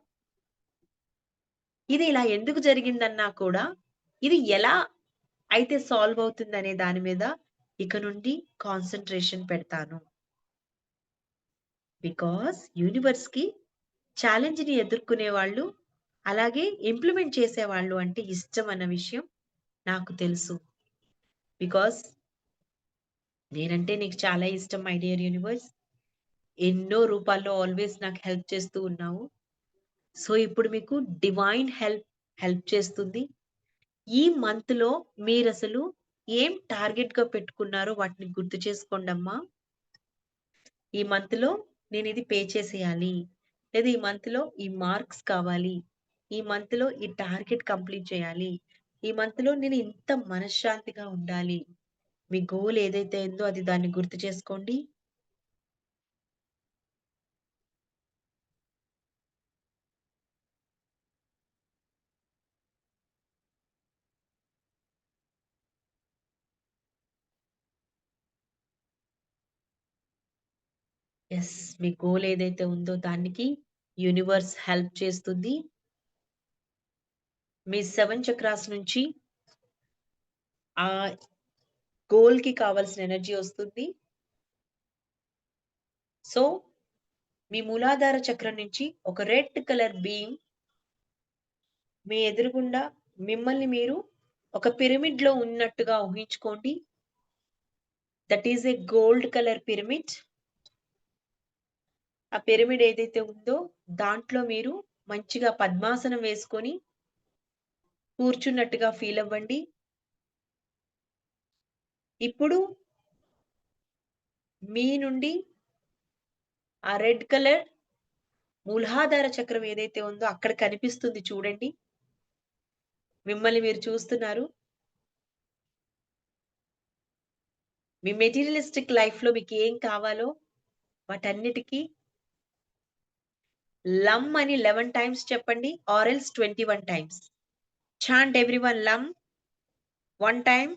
ఇది ఇలా ఎందుకు జరిగిందన్నా కూడా, ఇది ఎలా అయితే సాల్వ్ అవుతుందనే దాని మీద ఇక నుండి కాన్సంట్రేషన్ పెడతాను. బికాజ్ యూనివర్స్‌కి ఛాలెంజ్‌ని ఎదుర్కొనే వాళ్ళు, అలాగే ఇంప్లిమెంట్ చేసేవాళ్ళు అంటే ఇష్టం అన్న విషయం నాకు తెలుసు. బికాజ్ నేనంటే నీకు చాలా ఇష్టం మై డియర్ యూనివర్స్. ఎన్నో రూపాల్లో ఆల్వేస్ నాకు హెల్ప్ చేస్తూ ఉన్నావు. సో, ఇప్పుడు మీకు డివైన్ హెల్ప్ చేస్తుంది. ఈ మంత్‌లో మీరసలు ఏం టార్గెట్‌గా పెట్టుకున్నారో వాటిని గుర్తు చేసుకోండమ్మా. ఈ మంత్‌లో నేనిది పే చేసేయాలి. లేదా ఈ మంత్‌లో ఈ మార్క్స్ కావాలి. ఈ మంత్‌లో ఈ టార్గెట్ కంప్లీట్ చేయాలి. ఈ మంత్‌లో నేను ఇంత మనశ్శాంతిగా ఉండాలి. మీ గోల్ ఏదైతే ఉందో అది దాన్ని గుర్తు చేసుకోండి. యెస్. మీ గోల్ ఏదైతే ఉందో దానికి యూనివర్స్ హెల్ప్ చేస్తుంది. మీ 7 చక్రాస్ నుంచి ఆ గోల్‌కి కావాల్సిన ఎనర్జీ వస్తుంది. సో, మీ మూలాధార చక్రం నుంచి ఒక రెడ్ కలర్ బీమ్ మీ ఎదురుగుండా మిమ్మల్ని మీరు ఒక పిరమిడ్‌లో ఉన్నట్టుగా ఊహించుకోండి. That is a gold colour pyramid. ఆ పిరమిడ్ ఏదైతే ఉందో దాంట్లో మీరు మంచిగా పద్మాసనం వేసుకొని కూర్చున్నట్టుగా ఫీల్ అవ్వండి. ఇప్పుడు మీ నుండి ఆ రెడ్ కలర్ మూలాధార చక్రం ఏదైతే ఉందో అక్కడ కనిపిస్తుంది చూడండి. మిమ్మల్ని మీరు చూస్తున్నారు. మీ మెటీరియలిస్టిక్ లైఫ్‌లో మీకేం కావాలో వాటన్నిటికి లమ్ అని 11 టైమ్స్ చెప్పండి or else 21 times. Chant everyone లమ్ 1 time,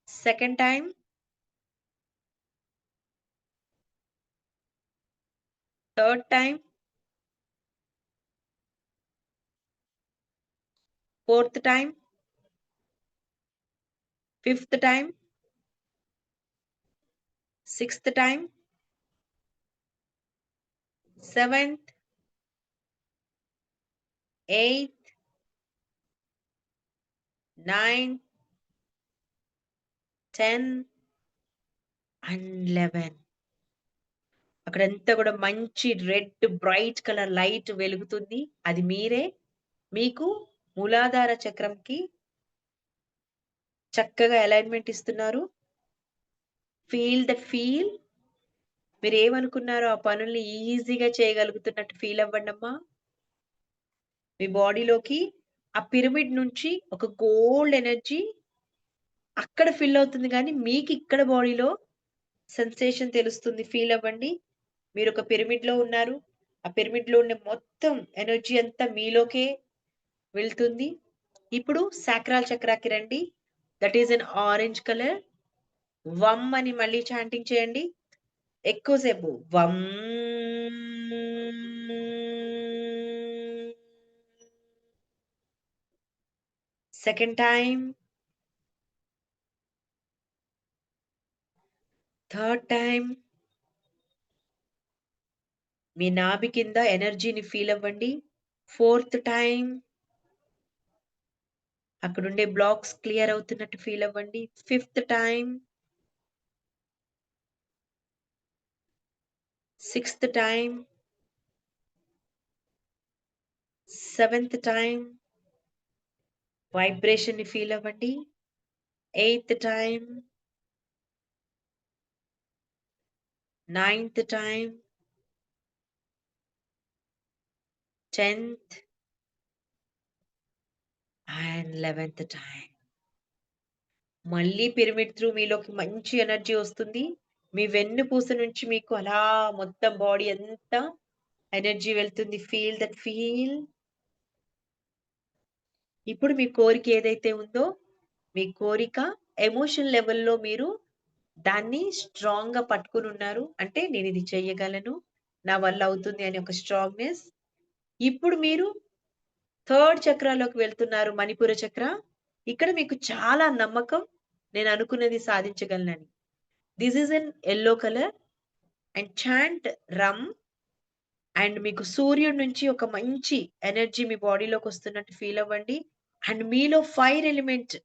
second time, third time, fourth time, fifth time, sixth time, seventh, eighth, 9, 10 and 11. అక్కడంతా కూడా మంచి రెడ్ బ్రైట్ కలర్ లైట్ వెలుగుతుంది. అది మీరే. మీకు మూలాధార చక్రంకి చక్కగా అలైన్‌మెంట్ ఇస్తున్నారు. ఫీల్ మీరేమనుకున్నారో ఆ పనుల్ని ఈజీగా చేయగలుగుతున్నట్టు ఫీల్ అవ్వండమ్మా. మీ బాడీలోకి ఆ పిరమిడ్ నుంచి ఒక గోల్డ్ ఎనర్జీ అక్కడ ఫిల్ అవుతుంది గానీ, మీకు ఇక్కడ బాడీలో సెన్సేషన్ తెలుస్తుంది. ఫీల్ అవ్వండి. మీరొక పిరమిడ్‌లో ఉన్నారు. ఆ పిరమిడ్‌లో ఉండే మొత్తం ఎనర్జీ అంతా మీలోకే వెళ్తుంది. ఇప్పుడు సాక్రాల్ చక్రాకి రండి. That is an orange colour. వమ్ అని మళ్ళీ చాంటింగ్ చేయండి. ఎక్కువ సేపు వం. Second time. Third time. మీ నాభి కింద ఎనర్జీని ఫీల్ అవ్వండి. Fourth time. అక్కడుండే బ్లాక్స్ క్లియర్ అవుతున్నట్టు ఫీల్ అవ్వండి. Fifth time. Sixth time. Seventh time. Vibration ని ఫీల్ అవ్వండి. Eighth time. Ninth time. 10th. And 11th time. మళ్ళీ పిరమిడ్ త్రూ మీలోకి మంచి ఎనర్జీ వస్తుంది. మీ వెన్నుపూస నుంచి మీకు అలా మొత్తం బాడీ అంతా ఎనర్జీ వెళ్తుంది. Feel that feel. ఇప్పుడు మీ కోరిక ఏదైతే ఉందో, మీ కోరిక ఎమోషన్ లెవెల్‌లో మీరు దాన్ని స్ట్రాంగ్‌గా పట్టుకొని ఉన్నారు. అంటే నేను ఇది చెయ్యగలను, నా వల్ల అవుతుంది అనే ఒక స్ట్రాంగ్‌నెస్. ఇప్పుడు మీరు థర్డ్ చక్రాలోకి వెళ్తున్నారు, మణిపుర చక్ర. ఇక్కడ మీకు చాలా నమ్మకం, నేను అనుకున్నది సాధించగలనని. This is in yellow colour and chant రమ్. అండ్ మీకు సూర్యుడి నుంచి ఒక మంచి ఎనర్జీ మీ బాడీలోకి వస్తున్నట్టు ఫీల్ అవ్వండి. అండ్ మీలో ఫైర్ ఎలిమెంట్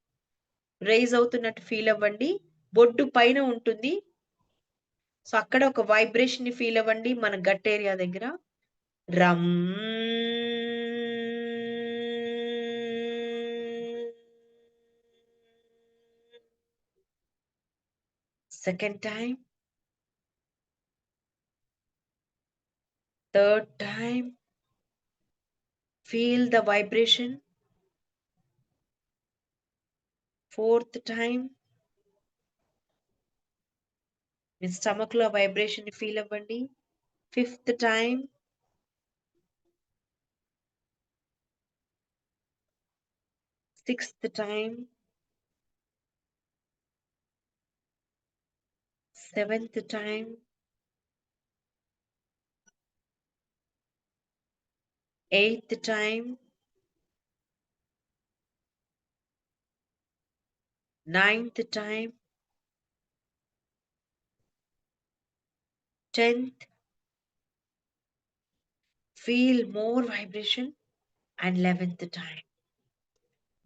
రైజ్ అవుతున్నట్టు ఫీల్ అవ్వండి. బొడ్డు పైన ఉంటుంది. సో అక్కడ ఒక వైబ్రేషన్ ని ఫీల్ అవ్వండి మన గట్ ఏరియా దగ్గర. రమ్. Second time. Third time. Feel the vibration. Fourth time. Me stomach లో వైబ్రేషన్ ని ఫీల్ అవ్వండి. Fifth time. Sixth time. Seventh time. Eighth time. Ninth time. 10th. Feel more vibration. And 11th time.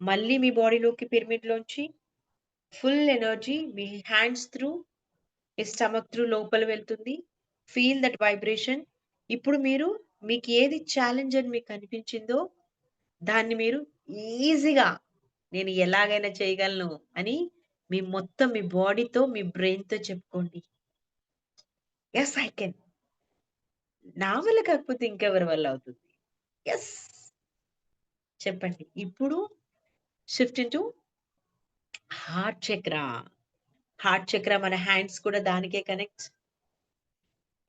మళ్ళీ మీ బాడీలోకి pyramid లోంచి full energy మీ hands through, మీ stomach through లోపల వెళ్తుంది. Feel that vibration. ఇప్పుడు మీరు మీకు ఏది ఛాలెంజ్ అని మీకు అనిపించిందో దాన్ని మీరు ఈజీగా నేను ఎలాగైనా చేయగలను అని మీ మొత్తం మీ బాడీతో మీ బ్రెయిన్తో చెప్పుకోండి. Yes I can. నా వల్ల కాకపోతే ఇంకెవరి వల్ల అవుతుంది. ఎస్ చెప్పండి. ఇప్పుడు shift into heart chakra. Heart chakra మన హ్యాండ్స్ కూడా దానికే కనెక్ట్.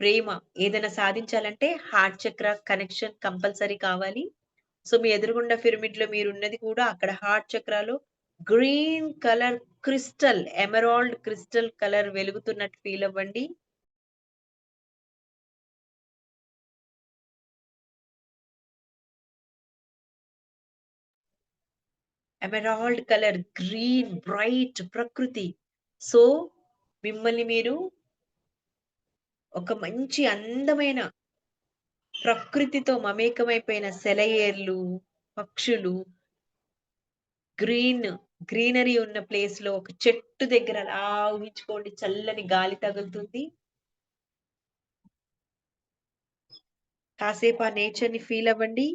ప్రేమ ఏదైనా సాధించాలంటే హార్ట్ చక్ర కనెక్షన్ కంపల్సరీ కావాలి. సో మీ ఎదురుగుండా పిరమిడ్ లో మీరున్నది కూడా అక్కడ హార్ట్ చక్రాలో green colour crystal, emerald crystal colour వెలుగుతున్నట్టు ఫీల్ అవ్వండి. ఎమరాల్డ్ కలర్, గ్రీన్, బ్రైట్ ప్రకృతి. సో మిమ్మల్ని మీరు ఒక మంచి అందమైన ప్రకృతితో మమేకమైపోయిన సెలయేర్లు, పక్షులు, గ్రీనరీ ఉన్న ప్లేస్ లో ఒక చెట్టు దగ్గర అలా ఊహించుకోండి. చల్లని గాలి తగులుతుంది. కాసేపు ఆ నేచర్ ని ఫీల్ అవ్వండి.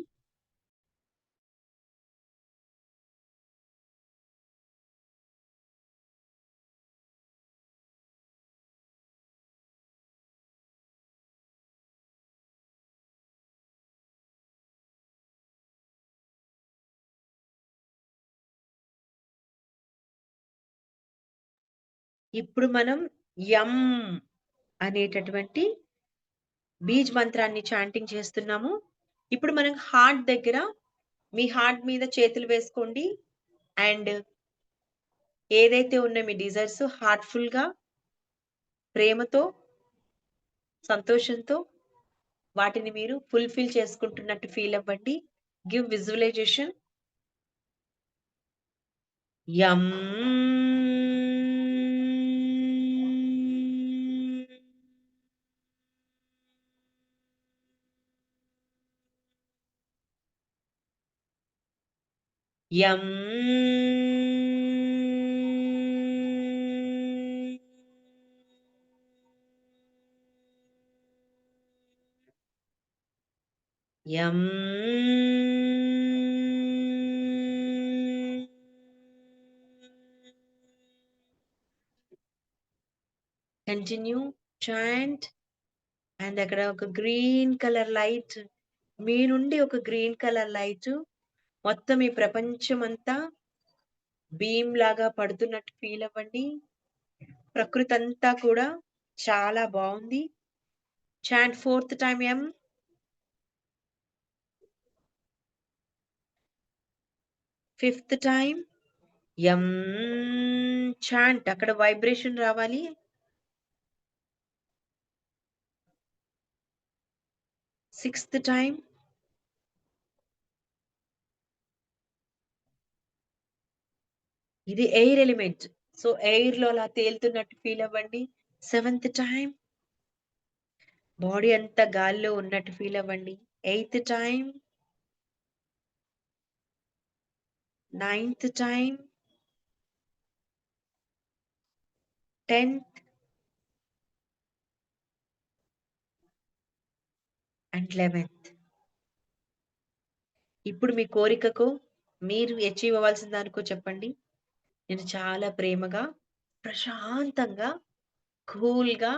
ఇప్పుడు మనం యం అనేటటువంటి బీజ్ మంత్రాన్ని చాంటింగ్ చేస్తున్నాము. ఇప్పుడు మనం హార్ట్ దగ్గర మీ హార్ట్ మీద చేతులు వేసుకోండి. అండ్ ఏదైతే ఉన్న మీ డిజైర్స్ హార్ట్ఫుల్ గా, ప్రేమతో, సంతోషంతో వాటిని మీరు ఫుల్ఫిల్ చేసుకుంటున్నట్టు ఫీల్ అవ్వండి. Give visualisation. యం. యం. యం. Continue chant. అండ్ అక్కడ ఒక గ్రీన్ కలర్ లైట్, మీ నుండి ఒక గ్రీన్ కలర్ లైట్ మొత్తం ఈ ప్రపంచమంతా బీమ్ లాగా పడుతున్నట్టు ఫీల్ అవ్వండి. ప్రకృతి అంతా కూడా చాలా బాగుంది. చాంట్ 4th టైం ఎం. ఫిఫ్త్ టైం ఎం. చాంట్ అక్కడ వైబ్రేషన్ రావాలి. సిక్స్త్ టైం ఇది ఎయిర్ ఎలిమెంట్, సో ఎయిర్ లో అలా తేలుతున్నట్టు ఫీల్ అవ్వండి. 7th టైం బాడీ అంతా గాల్లో ఉన్నట్టు ఫీల్ అవ్వండి. 8th time 9th time 10th and 11th. ఇప్పుడు మీ కోరికకు మీరు అచీవ్ అవ్వాల్సిన దానికో చెప్పండి. నేను చాలా ప్రేమగా, ప్రశాంతంగా, కూల్గా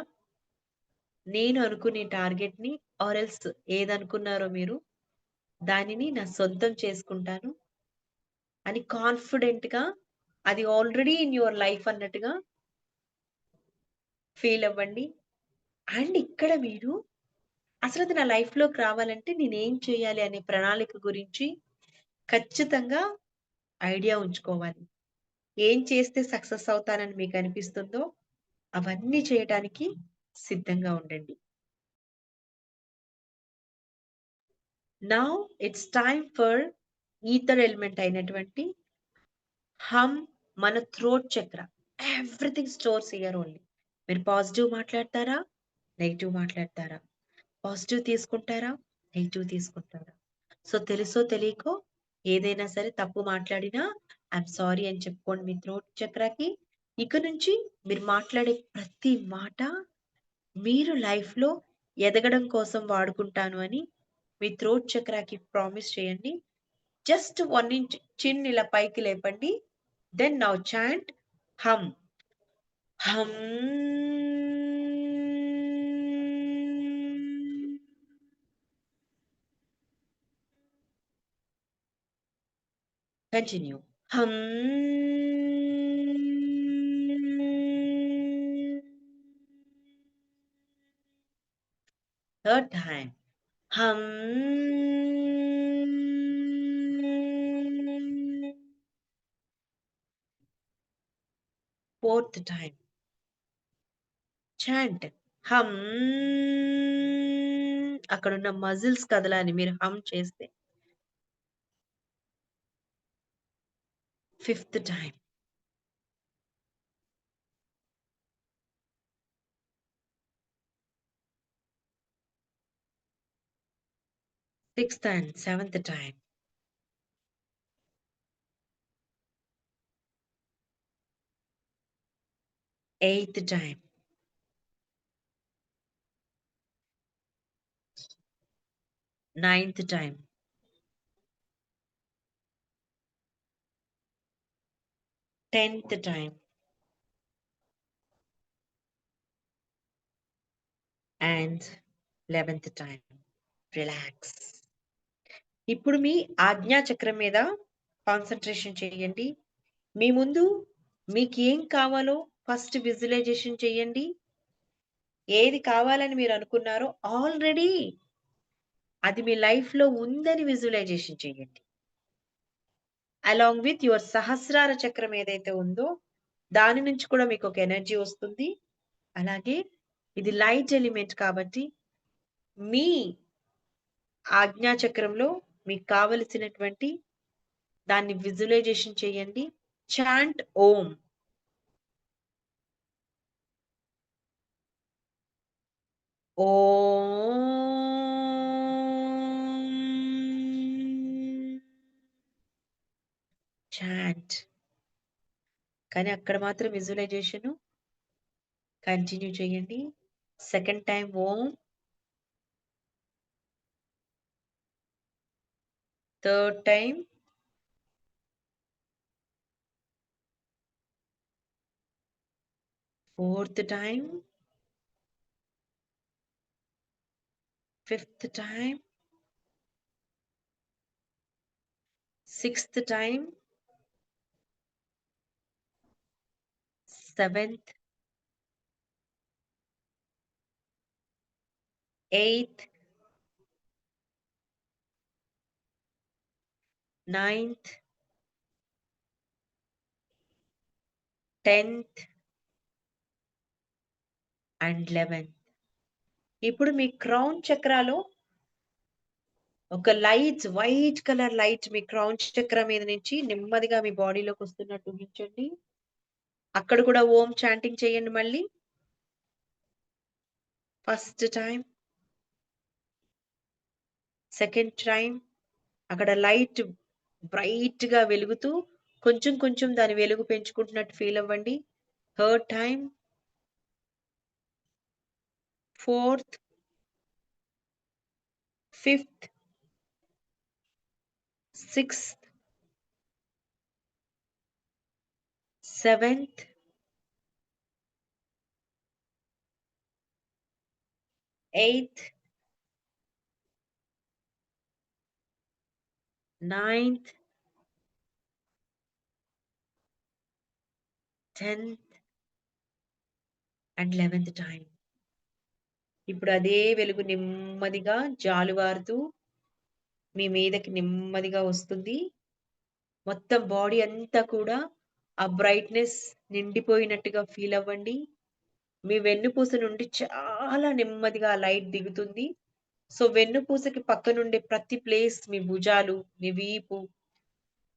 నేను అనుకునే టార్గెట్ ని ఆర్ఎల్స్ ఏదనుకున్నారో మీరు దానిని నా సొంతం చేసుకుంటాను అని కాన్ఫిడెంట్ గా, అది ఆల్రెడీ ఇన్ యువర్ లైఫ్ అన్నట్టుగా ఫీల్ అవ్వండి. అండ్ ఇక్కడ మీరు అసలు అది నా లైఫ్ లోకి రావాలంటే నేనేం చేయాలి అనే ప్రణాళిక గురించి ఖచ్చితంగా ఐడియా ఉంచుకోవాలి. ఏం చేస్తే సక్సెస్ అవుతానని మీకు అనిపిస్తుందో అవన్నీ చేయటానికి సిద్ధంగా ఉండండి. Now it's time for ether element అయినటువంటి హమ్, మన థ్రోట్ చక్ర. Everything stores here only. మీరు పాజిటివ్ మాట్లాడతారా, నెగిటివ్ మాట్లాడతారా, పాజిటివ్ తీసుకుంటారా, నెగిటివ్ తీసుకుంటారా. సో తెలుసో తెలియకో ఏదైనా సరే తప్పు మాట్లాడినా ఐఎమ్ సారీ అని చెప్పుకోండి మీ థ్రోట్ చక్రాకి. ఇక నుంచి మీరు మాట్లాడే ప్రతి మాట మీరు లైఫ్ లో ఎదగడం కోసం వాడుకుంటాను అని మీ థ్రోట్ చక్రాకి ప్రామిస్ చేయండి. జస్ట్ 1 ఇంచ్ చిన్ ఇలా పైకి లేపండి. Then now chant hum. Hum. Continue. Hum. Third time. Hum. Fourth time. Chant hum. అక్కడున్న మజిల్స్ కదలాలి మీరు హమ్ చేస్తే. Fifth time. Sixth and seventh time. Eighth time. Ninth time. 10th time. And 11th time. Relax. ఇప్పుడు మీ ఆజ్ఞా చక్రం మీద concentration చేయండి. మీ ముందు మీకు ఏం కావాలో ఫస్ట్ విజువలైజేషన్ చేయండి. ఏది కావాలని మీరు అనుకున్నారో ఆల్రెడీ అది మీ లైఫ్ లో ఉందని విజువలైజేషన్ చేయండి. అలాంగ్ విత్ యువర్ సహస్రార చక్రం ఏదైతే ఉందో దాని నుంచి కూడా మీకు ఒక ఎనర్జీ వస్తుంది. అలాగే ఇది లైట్ ఎలిమెంట్ కాబట్టి మీ ఆజ్ఞా చక్రంలో మీకు కావలసినటువంటి దాన్ని విజువలైజేషన్ చేయండి. చాంట్ ఓం. ఓం. చాంట్. కానీ అక్కడ మాత్రం విజువలైజేషన్ కంటిన్యూ చేయండి. సెకండ్ టైం ఓం. Third time. Fourth time. Fifth time. 6th time, 7th, 8th, 9th, 10th and 11th. ఇప్పుడు మీ క్రౌన్ చక్రాలో ఒక వైట్ కలర్ లైట్ మీ క్రౌన్ చక్ర మీద నుంచి నెమ్మదిగా మీ బాడీలోకి వస్తున్నట్టు ఊహించండి. అక్కడ కూడా ఓం చాంటింగ్ చేయండి మళ్ళీ. ఫస్ట్ టైం, సెకండ్ టైం, అక్కడ లైట్ బ్రైట్ గా వెలుగుతూ కొంచెం కొంచెం దాని వెలుగు పెంచుకుంటున్నట్టు ఫీల్ అవ్వండి. Third time, fourth, fifth, sixth, seventh, eighth, ninth, 10th and 11th time. ఇప్పుడు అదే వెలుగు నెమ్మదిగా జాలువారుతూ మీ మీదకి నెమ్మదిగా వస్తుంది. మొత్తం బాడీ అంతా కూడా ఆ బ్రైట్నెస్ నిండిపోయినట్టుగా ఫీల్ అవ్వండి. మీ వెన్నుపూస నుండి చాలా నెమ్మదిగా లైట్ దిగుతుంది. సో వెన్నుపూసకి పక్కనుండే ప్రతి ప్లేస్, మీ భుజాలు, మీ వీపు,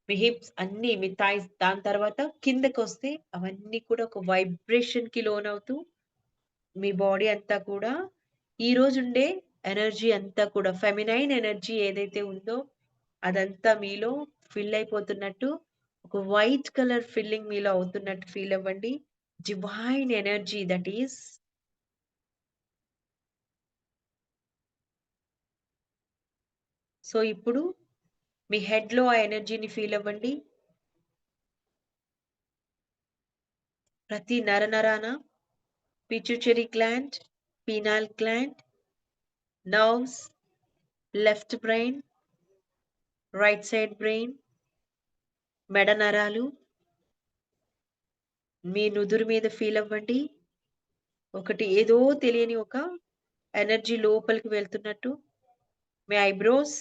మీ హిప్స్ అన్ని, మీ థాయిస్, దాని తర్వాత కిందకి వస్తే అవన్నీ కూడా ఒక వైబ్రేషన్ కి లోనవుతూ మీ బాడీ అంతా కూడా ఈ రోజు ఉండే ఎనర్జీ అంతా కూడా ఫెమినైన్ ఎనర్జీ ఏదైతే ఉందో అదంతా మీలో ఫిల్ అయిపోతున్నట్టు, ఒక వైట్ కలర్ ఫిల్లింగ్ మీలో అవుతున్నట్టు ఫీల్ అవ్వండి. Divine energy that is. So ఇప్పుడు మీ హెడ్ లో ఆ ఎనర్జీని ఫీల్ అవ్వండి. ప్రతి నరనరాన pituitary gland, pineal gland, nerves, left brain, right side brain, మెడ నరాలు, మీ నుదురు మీద ఫీల్ అవ్వండి. ఒకటి ఏదో తెలియని ఒక ఎనర్జీ లోపలికి వెళ్తున్నట్టు. మీ ఐబ్రోస్,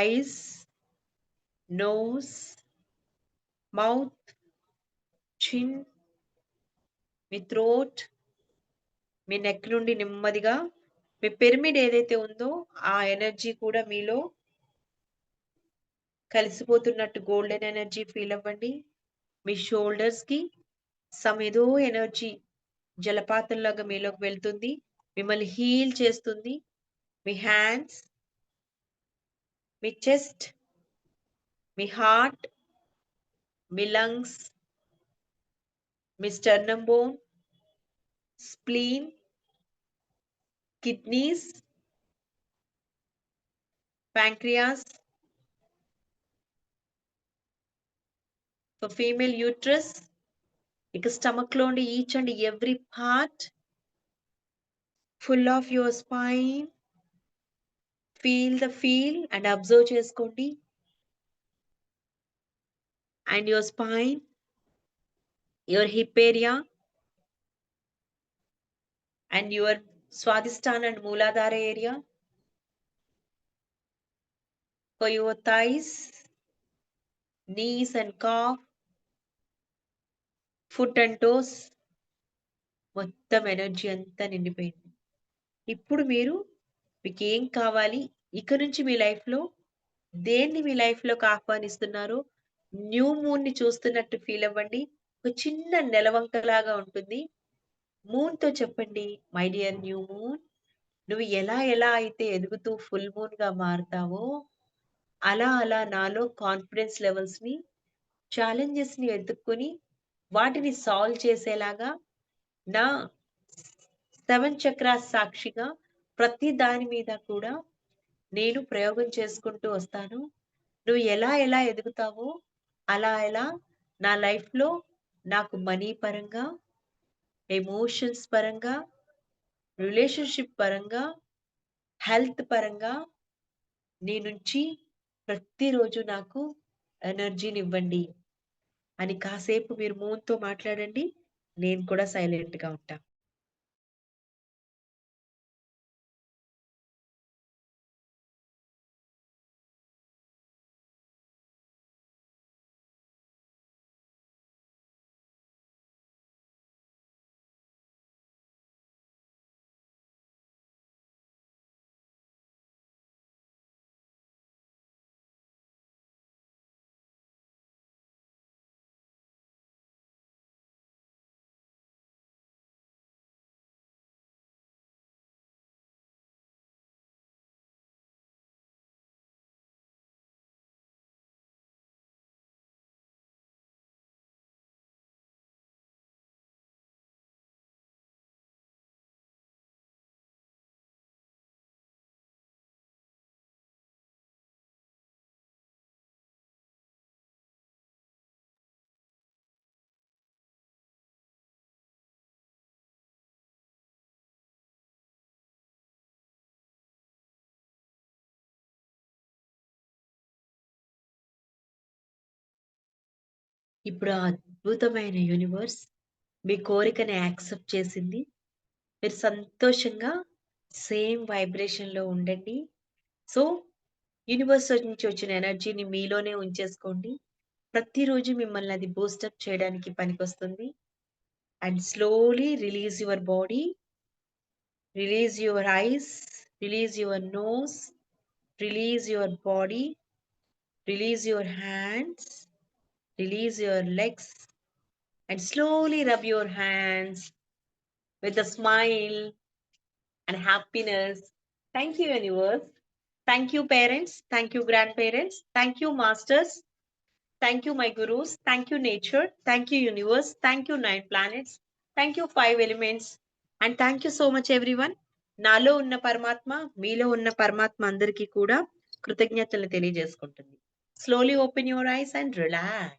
ఐస్, నోస్, మౌత్, చిన్, మీ థ్రోట్, మీ నెక్ నుండి నెమ్మదిగా మీ పిరమిడ్ ఏదైతే ఉందో ఆ ఎనర్జీ కూడా మీలో కలిసిపోతున్నట్టు గోల్డెన్ ఎనర్జీ ఫీల్ అవ్వండి. మీ షోల్డర్స్ కి ఏదో ఎనర్జీ జలపాతంలాగా మీలోకి వెళ్తుంది, మిమ్మల్ని హీల్ చేస్తుంది. మీ హ్యాండ్స్, మీ చెస్ట్, మీ హార్ట్, మీ లంగ్స్, మీ sternum bone, spleen, kidneys, pancreas, for female uterus, ఇక స్టమక్ లో ఉండి each and every part full of your spine. Feel and observe చేసుకోండి. And your spine, your hip area, and your Swadhisthana and Mooladhara area, for your thighs, knees and calf, foot and toes, మొత్తం energy అంతా నిండిపోయింది. ఇప్పుడు మీకు ఏం కావాలి, ఇక నుంచి మీ లైఫ్ లో దేన్ని మీ లైఫ్ లోకి ఆహ్వానిస్తున్నారో న్యూ మూన్ ని చూస్తున్నట్టు ఫీల్ అవ్వండి. ఒక చిన్న నెలవంకలాగా ఉంటుంది. మూన్ తో చెప్పండి, మై డియర్ న్యూ మూన్, నువ్వు ఎలా ఎలా అయితే ఎదుగుతూ ఫుల్ మూన్ గా మారుతావో అలా అలా నాలో కాన్ఫిడెన్స్ లెవెల్స్ ని, ఛాలెంజెస్ ని ఎదుర్కొని వాటిని సాల్వ్ చేసేలాగా నా 7 చక్రాస్ సాక్షిగా ప్రతి దాని మీద కూడా నేను ప్రయోగం చేసుకుంటూ వస్తాను. నువ్వు ఎలా ఎలా ఎదుగుతావో అలా ఎలా నా లైఫ్ లో నాకు మనీ పరంగా, ఎమోషన్స్ పరంగా, రిలేషన్షిప్ పరంగా, హెల్త్ పరంగా నీ నుంచి ప్రతిరోజు నాకు ఎనర్జీని ఇవ్వండి అని కాసేపు మీరు మూన్తో మాట్లాడండి. నేను కూడా సైలెంట్ గా ఉంటా. ఇప్పుడు ఆ అద్భుతమైన యూనివర్స్ మీ కోరికని యాక్సెప్ట్ చేసింది. మీరు సంతోషంగా సేమ్ వైబ్రేషన్ లో ఉండండి. సో యూనివర్స్ నుంచి వచ్చిన ఎనర్జీని మీలోనే ఉంచేసుకోండి. ప్రతిరోజు మిమ్మల్ని అది బూస్టప్ చేయడానికి పనికొస్తుంది. And slowly release your body, release your eyes, release your nose, release your body, release your hands, release your legs, and slowly rub your hands with a smile and happiness. Thank you, universe. Thank you, parents. Thank you, grandparents. Thank you, masters. Thank you, my gurus. Thank you, nature. Thank you, universe. Thank you, 9 planets. Thank you, 5 elements. And thank you so much, everyone. నాలో ఉన్న పరమాత్మ మీలో ఉన్న పరమాత్మ అందరికీ కూడా కృతజ్ఞతలు తెలియజేసుకుంటుంది. Slowly open your eyes and relax.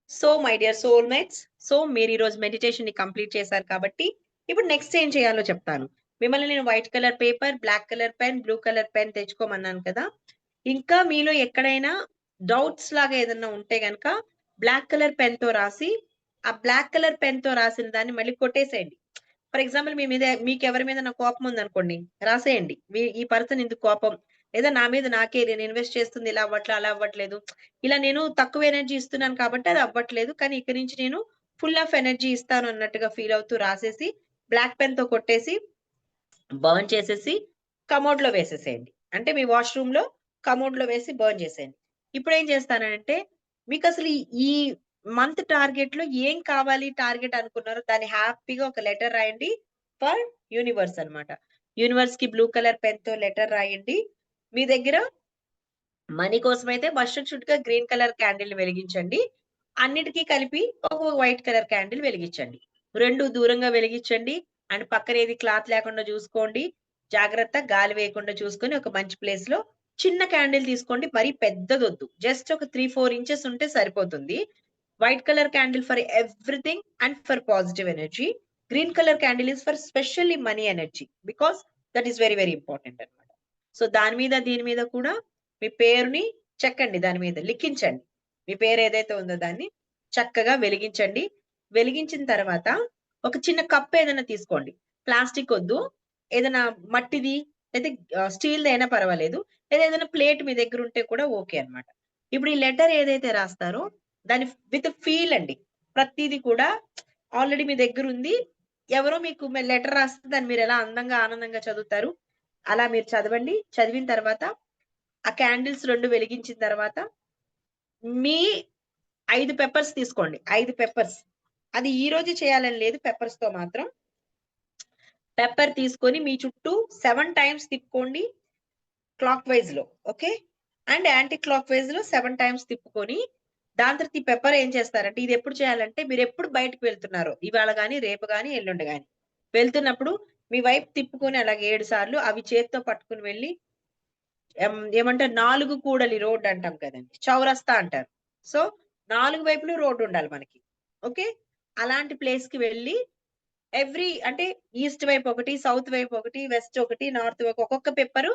So my dear soulmates, so మీరు ఈ రోజు మెడిటేషన్ ని కంప్లీట్ చేశారు కాబట్టి ఇప్పుడు నెక్స్ట్ ఏం చేయాలో చెప్తాను. మిమ్మల్ని నేను white colour paper, black colour pen, blue colour pen తెచ్చుకోమన్నాను కదా. ఇంకా మీలో ఎక్కడైనా డౌట్స్ లాగా ఏదైనా ఉంటే గనక బ్లాక్ కలర్ పెన్ తో రాసి, ఆ బ్లాక్ కలర్ పెన్ తో రాసిన దాన్ని మళ్ళీ కొట్టేసేయండి. ఫర్ ఎగ్జాంపుల్ మీ మీద మీకు ఎవరి మీద నా కోపం ఉందనుకోండి, రాసేయండి ఈ పర్సన్ ఇందుకు కోపం, లేదా నా మీద నాకే నేను ఇన్వెస్ట్ చేస్తుంది ఇలా అవ్వట్లే, అలా అవ్వట్లేదు, ఇలా నేను తక్కువ ఎనర్జీ ఇస్తున్నాను కాబట్టి అది అవ్వట్లేదు, కానీ ఇక్కడి నుంచి నేను ఫుల్ ఆఫ్ ఎనర్జీ ఇస్తాను అన్నట్టుగా ఫీల్ అవుతూ రాసేసి బ్లాక్ పెన్ తో కొట్టేసి బర్న్ చేసేసి కమోడ్ లో వేసేసేయండి. అంటే మీ వాష్రూమ్ లో కమోడ్ లో వేసి బర్న్ చేసేయండి. ఇప్పుడు ఏం చేస్తానంటే మీకు అసలు ఈ మంత్ టార్గెట్ లో ఏం కావాలి టార్గెట్ అనుకున్నారో దాన్ని హ్యాపీగా ఒక లెటర్ రాయండి ఫర్ యూనివర్స్ అన్నమాట. యూనివర్స్ కి బ్లూ కలర్ పెన్ తో లెటర్ రాయండి. మీ దగ్గర మనీ కోసం అయితే మస్టర్డ్ షుడ్ గా గ్రీన్ కలర్ క్యాండిల్ వెలిగించండి. అన్నిటికీ కలిపి ఒక వైట్ కలర్ క్యాండిల్ వెలిగించండి. రెండు దూరంగా వెలిగించండి. అండ్ పక్కన ఏది క్లాత్ లేకుండా చూసుకోండి. జాగ్రత్త గాలి వేయకుండా చూసుకొని ఒక మంచి ప్లేస్ లో చిన్న క్యాండిల్ తీసుకోండి. మరీ పెద్దదొద్దు, జస్ట్ ఒక 3-4 ఇంచెస్ ఉంటే సరిపోతుంది. White colour candle for everything and for positive energy. Green colour candle is for specially money energy, because that is very very important అన్నమాట. సో దాని మీద దీని మీద కూడా మీ పేరుని చెక్కండి, దాని మీద లిఖించండి. మీ పేరు ఏదైతే ఉందో దాన్ని చక్కగా వెలిగించండి. వెలిగించిన తర్వాత ఒక చిన్న కప్ ఏదైనా తీసుకోండి. ప్లాస్టిక్ వద్దు, ఏదైనా మట్టిది అయితే స్టీల్ అయినా పర్వాలేదు, లేదా ఏదైనా ప్లేట్ మీ దగ్గర ఉంటే కూడా ఓకే అన్నమాట. ఇప్పుడు ఈ లెటర్ ఏదైతే రాస్తారో దాని విత్ ఫీల్ అండి. ప్రతిదీ కూడా ఆల్రెడీ మీ దగ్గర ఉంది, ఎవరో మీకు లెటర్ రాస్తే దాన్ని మీరు ఎలా అందంగా ఆనందంగా చదువుతారు అలా మీరు చదవండి. చదివిన తర్వాత ఆ క్యాండిల్స్ 2 వెలిగించిన తర్వాత మీ 5 పెప్పర్స్ తీసుకోండి. 5 పెప్పర్స్, అది ఈ రోజు చేయాలని లేదు, పెప్పర్స్ తో మాత్రం. పెప్పర్ తీసుకొని మీ చుట్టూ 7 టైమ్స్ తిప్పుకోండి క్లాక్ వైజ్ లో, okay. And anti clock wise లో 7 టైమ్స్ తిప్పుకొని దాని తర్వాత ఈ పెప్పర్ ఏం చేస్తారంటే, ఇది ఎప్పుడు చేయాలంటే మీరు ఎప్పుడు బయటకు వెళ్తున్నారో, ఇవాళ గాని రేపు గాని ఎల్లుండి గాని వెళ్తున్నప్పుడు మీ వైపు తిప్పుకొని అలాగే 7 సార్లు అవి చేత్తో పట్టుకుని వెళ్ళి ఏమంటారు 4 కూడలి రోడ్ అంటాం కదండి, చౌరస్తా అంటారు. సో 4 వైపులు రోడ్డు ఉండాలి మనకి. ఓకే. అలాంటి ప్లేస్ కి వెళ్ళి అంటే ఈస్ట్ వైపు ఒకటి, సౌత్ వైపు ఒకటి, వెస్ట్ ఒకటి, నార్త్ వైపు ఒక్కొక్క పెప్పర్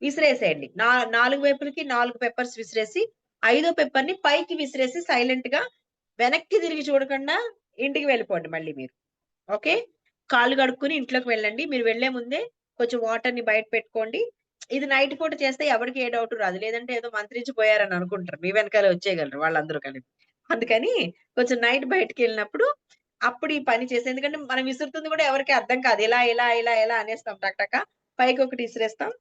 విసిరేసేయండి. 4 వైపులకి 4 పెప్పర్స్ విసిరేసి 5వ పెప్పర్‌ని పైకి విసిరేసి సైలెంట్ గా వెనక్కి తిరిగి చూడకుండా ఇంటికి వెళ్ళిపోండి మళ్ళీ మీరు. ఓకే. కాళ్ళు కడుక్కొని ఇంట్లోకి వెళ్ళండి. మీరు వెళ్ళే ముందే కొంచెం వాటర్‌ని బయట పెట్టుకోండి. ఇది నైట్ పూట చేస్తే ఎవరికీ ఏ డౌట్ రాదు. లేదంటే ఏదో మంత్రించిపోయారని అనుకుంటారు. మీ వెనకాలే వచ్చేయగలరు వాళ్ళందరూ కలిపి. అందుకని కొంచెం నైట్ బయటికెళ్ళినప్పుడు అప్పుడు ఈ పని చేసి, ఎందుకంటే మనం విసురుతుంది కూడా ఎవరికీ అర్థం కాదు. ఇలా అనేస్తాం టక టక. పైకొకటి ఇసిరేస్తాం.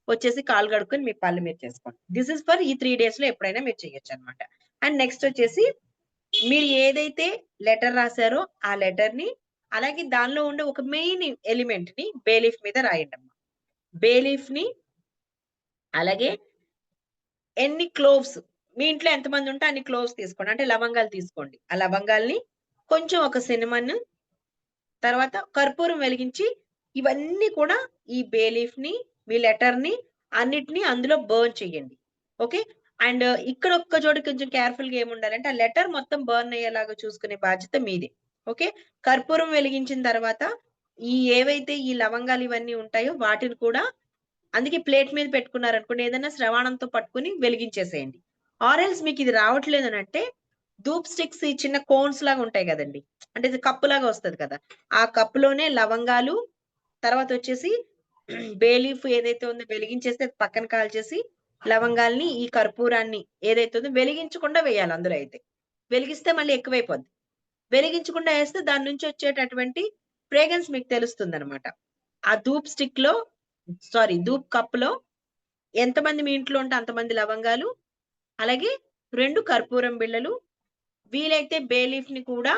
వచ్చేసి కాళ్ళు కడుక్కొని మీ పనులు మీరు చేసుకోండి. దిస్ ఇస్ ఫర్ ఈ 3 డేస్‌లో ఎప్పుడైనా మీరు చేయొచ్చన్నమాట. అండ్ నెక్స్ట్ వచ్చేసి మీరు ఏదైతే లెటర్ రాసారో ఆ లెటర్‌ని అలాగే దానిలో ఉండే ఒక మెయిన్ ఎలిమెంట్‌ని బే లీఫ్ మీద రాయండమ్మా. బే లీఫ్‌ని అలాగే ఎన్ని క్లోవ్స్ మీ ఇంట్లో ఎంతమంది ఉంటే అన్ని క్లోవ్స్ తీసుకోండి. అంటే లవంగాలు తీసుకోండి. ఆ లవంగాల్ని కొంచెం ఒక సినమన్ తర్వాత కర్పూరం వెలిగించి ఇవన్నీ కూడా ఈ బే లీఫ్‌ని, మీ లెటర్‌ని అన్నిటిని అందులో బర్న్ చేయండి. ఓకే. అండ్ ఇక్కడ ఒక్క చోట కొంచెం కేర్‌ఫుల్‌గా ఏముండాలంటే ఆ లెటర్ మొత్తం బర్న్ అయ్యేలాగా చూసుకునే బాధ్యత మీదే. ఓకే. కర్పూరం వెలిగించిన తర్వాత ఏవైతే ఈ లవంగాలు ఇవన్నీ ఉంటాయో వాటిని కూడా అందుకే ప్లేట్ మీద పెట్టుకున్నారనుకోండి ఏదైనా శ్రవణంతో పట్టుకొని వెలిగించేసేయండి. ఆర్ ఎల్స్ మీకు ఇది రావట్లేదనంటే ధూప్ స్టిక్స్ ఈ చిన్న కోన్స్ లాగా ఉంటాయి కదండీ. అంటే ఇది కప్పులాగా వస్తది కదా! ఆ కప్పులోనే లవంగాలు తర్వాత వచ్చేసి బే లీఫ్ ఏదైతే ఉందో వెలిగించేసి అది పక్కన కాల్చేసి లవంగాల్ని, ఈ కర్పూరాన్ని ఏదైతే ఉందో వెలిగించకుండా వేయాలి అందులో అయితే. వెలిగిస్తే మళ్ళీ ఎక్కువైపోద్ది. వెలిగించకుండా ఏస్తే దాని నుంచి వచ్చేటటువంటి ఫ్రేగ్రెన్స్ మీకు తెలుస్తుందనమాట. ఆ ధూప్ స్టిక్‌లో ధూప్ కప్‌లో ఎంతమంది మీ ఇంట్లో ఉంటే అంతమంది లవంగాలు, అలాగే 2 కర్పూరం బిళ్ళలు, వీలైతే బే లీఫ్‌ని కూడా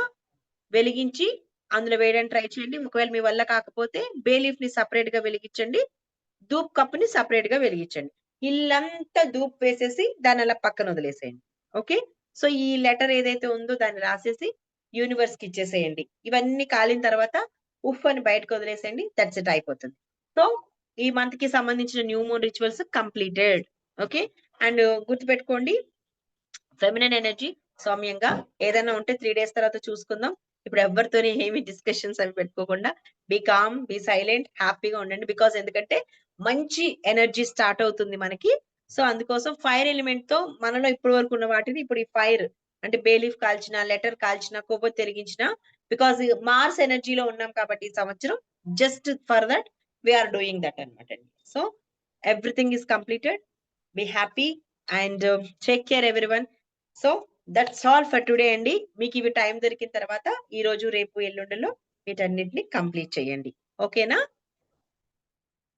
వెలిగించి అందులో వేయడానికి ట్రై చేయండి. ఒకవేళ మీ వల్ల కాకపోతే బే లీఫ్‌ని సెపరేట్‌గా వెలిగించండి. ధూప్ కప్పుని సెపరేట్‌గా వెలిగించండి. ఇల్లంతా ధూప్ వేసేసి దాన్ని అలా పక్కన వదిలేసేయండి. ఓకే. సో, ఈ లెటర్ ఏదైతే ఉందో దాన్ని రాసేసి యూనివర్స్‌కి ఇచ్చేసేయండి. ఇవన్నీ కాలిన తర్వాత ఉఫ్ అని బయటకు వదిలేసేయండి. దట్స్ ఇట్ అయిపోతుంది. సో, ఈ మంత్‌కి సంబంధించిన new moon rituals completed. Okay. And గుర్తుపెట్టుకోండి ఫెమినిన్ ఎనర్జీ సౌమ్యంగా ఏదైనా ఉంటే 3 డేస్ తర్వాత చూసుకుందాం. ఇప్పుడు ఎవరితోని ఏమి డిస్కషన్స్ అవి పెట్టుకోకుండా బీ కామ్, బీ సైలెంట్, హ్యాపీగా ఉండండి. బికాజ్ ఎందుకంటే మంచి ఎనర్జీ స్టార్ట్ అవుతుంది మనకి. సో, అందుకోసం ఫైర్ ఎలిమెంట్ తో మనలో ఇప్పటి వరకు ఉన్న వాటిని ఇప్పుడు ఈ ఫైర్ అంటే బే లీఫ్ కాల్చిన, లెటర్ కాల్చిన, కొవ్వొత్తి వెలిగించిన బికాజ్ మార్స్ ఎనర్జీలో ఉన్నాం కాబట్టి ఈ సంవత్సరం just for that we are doing that అన్నమాట. So, everything is completed. Be happy and take care everyone. So that's all for today అండి. మీకు ఇవి టైం దొరికిన తర్వాత ఈ రోజు, రేపు, ఎల్లుండిలో వీటన్నిటిని కంప్లీట్ చేయండి. ఓకేనా?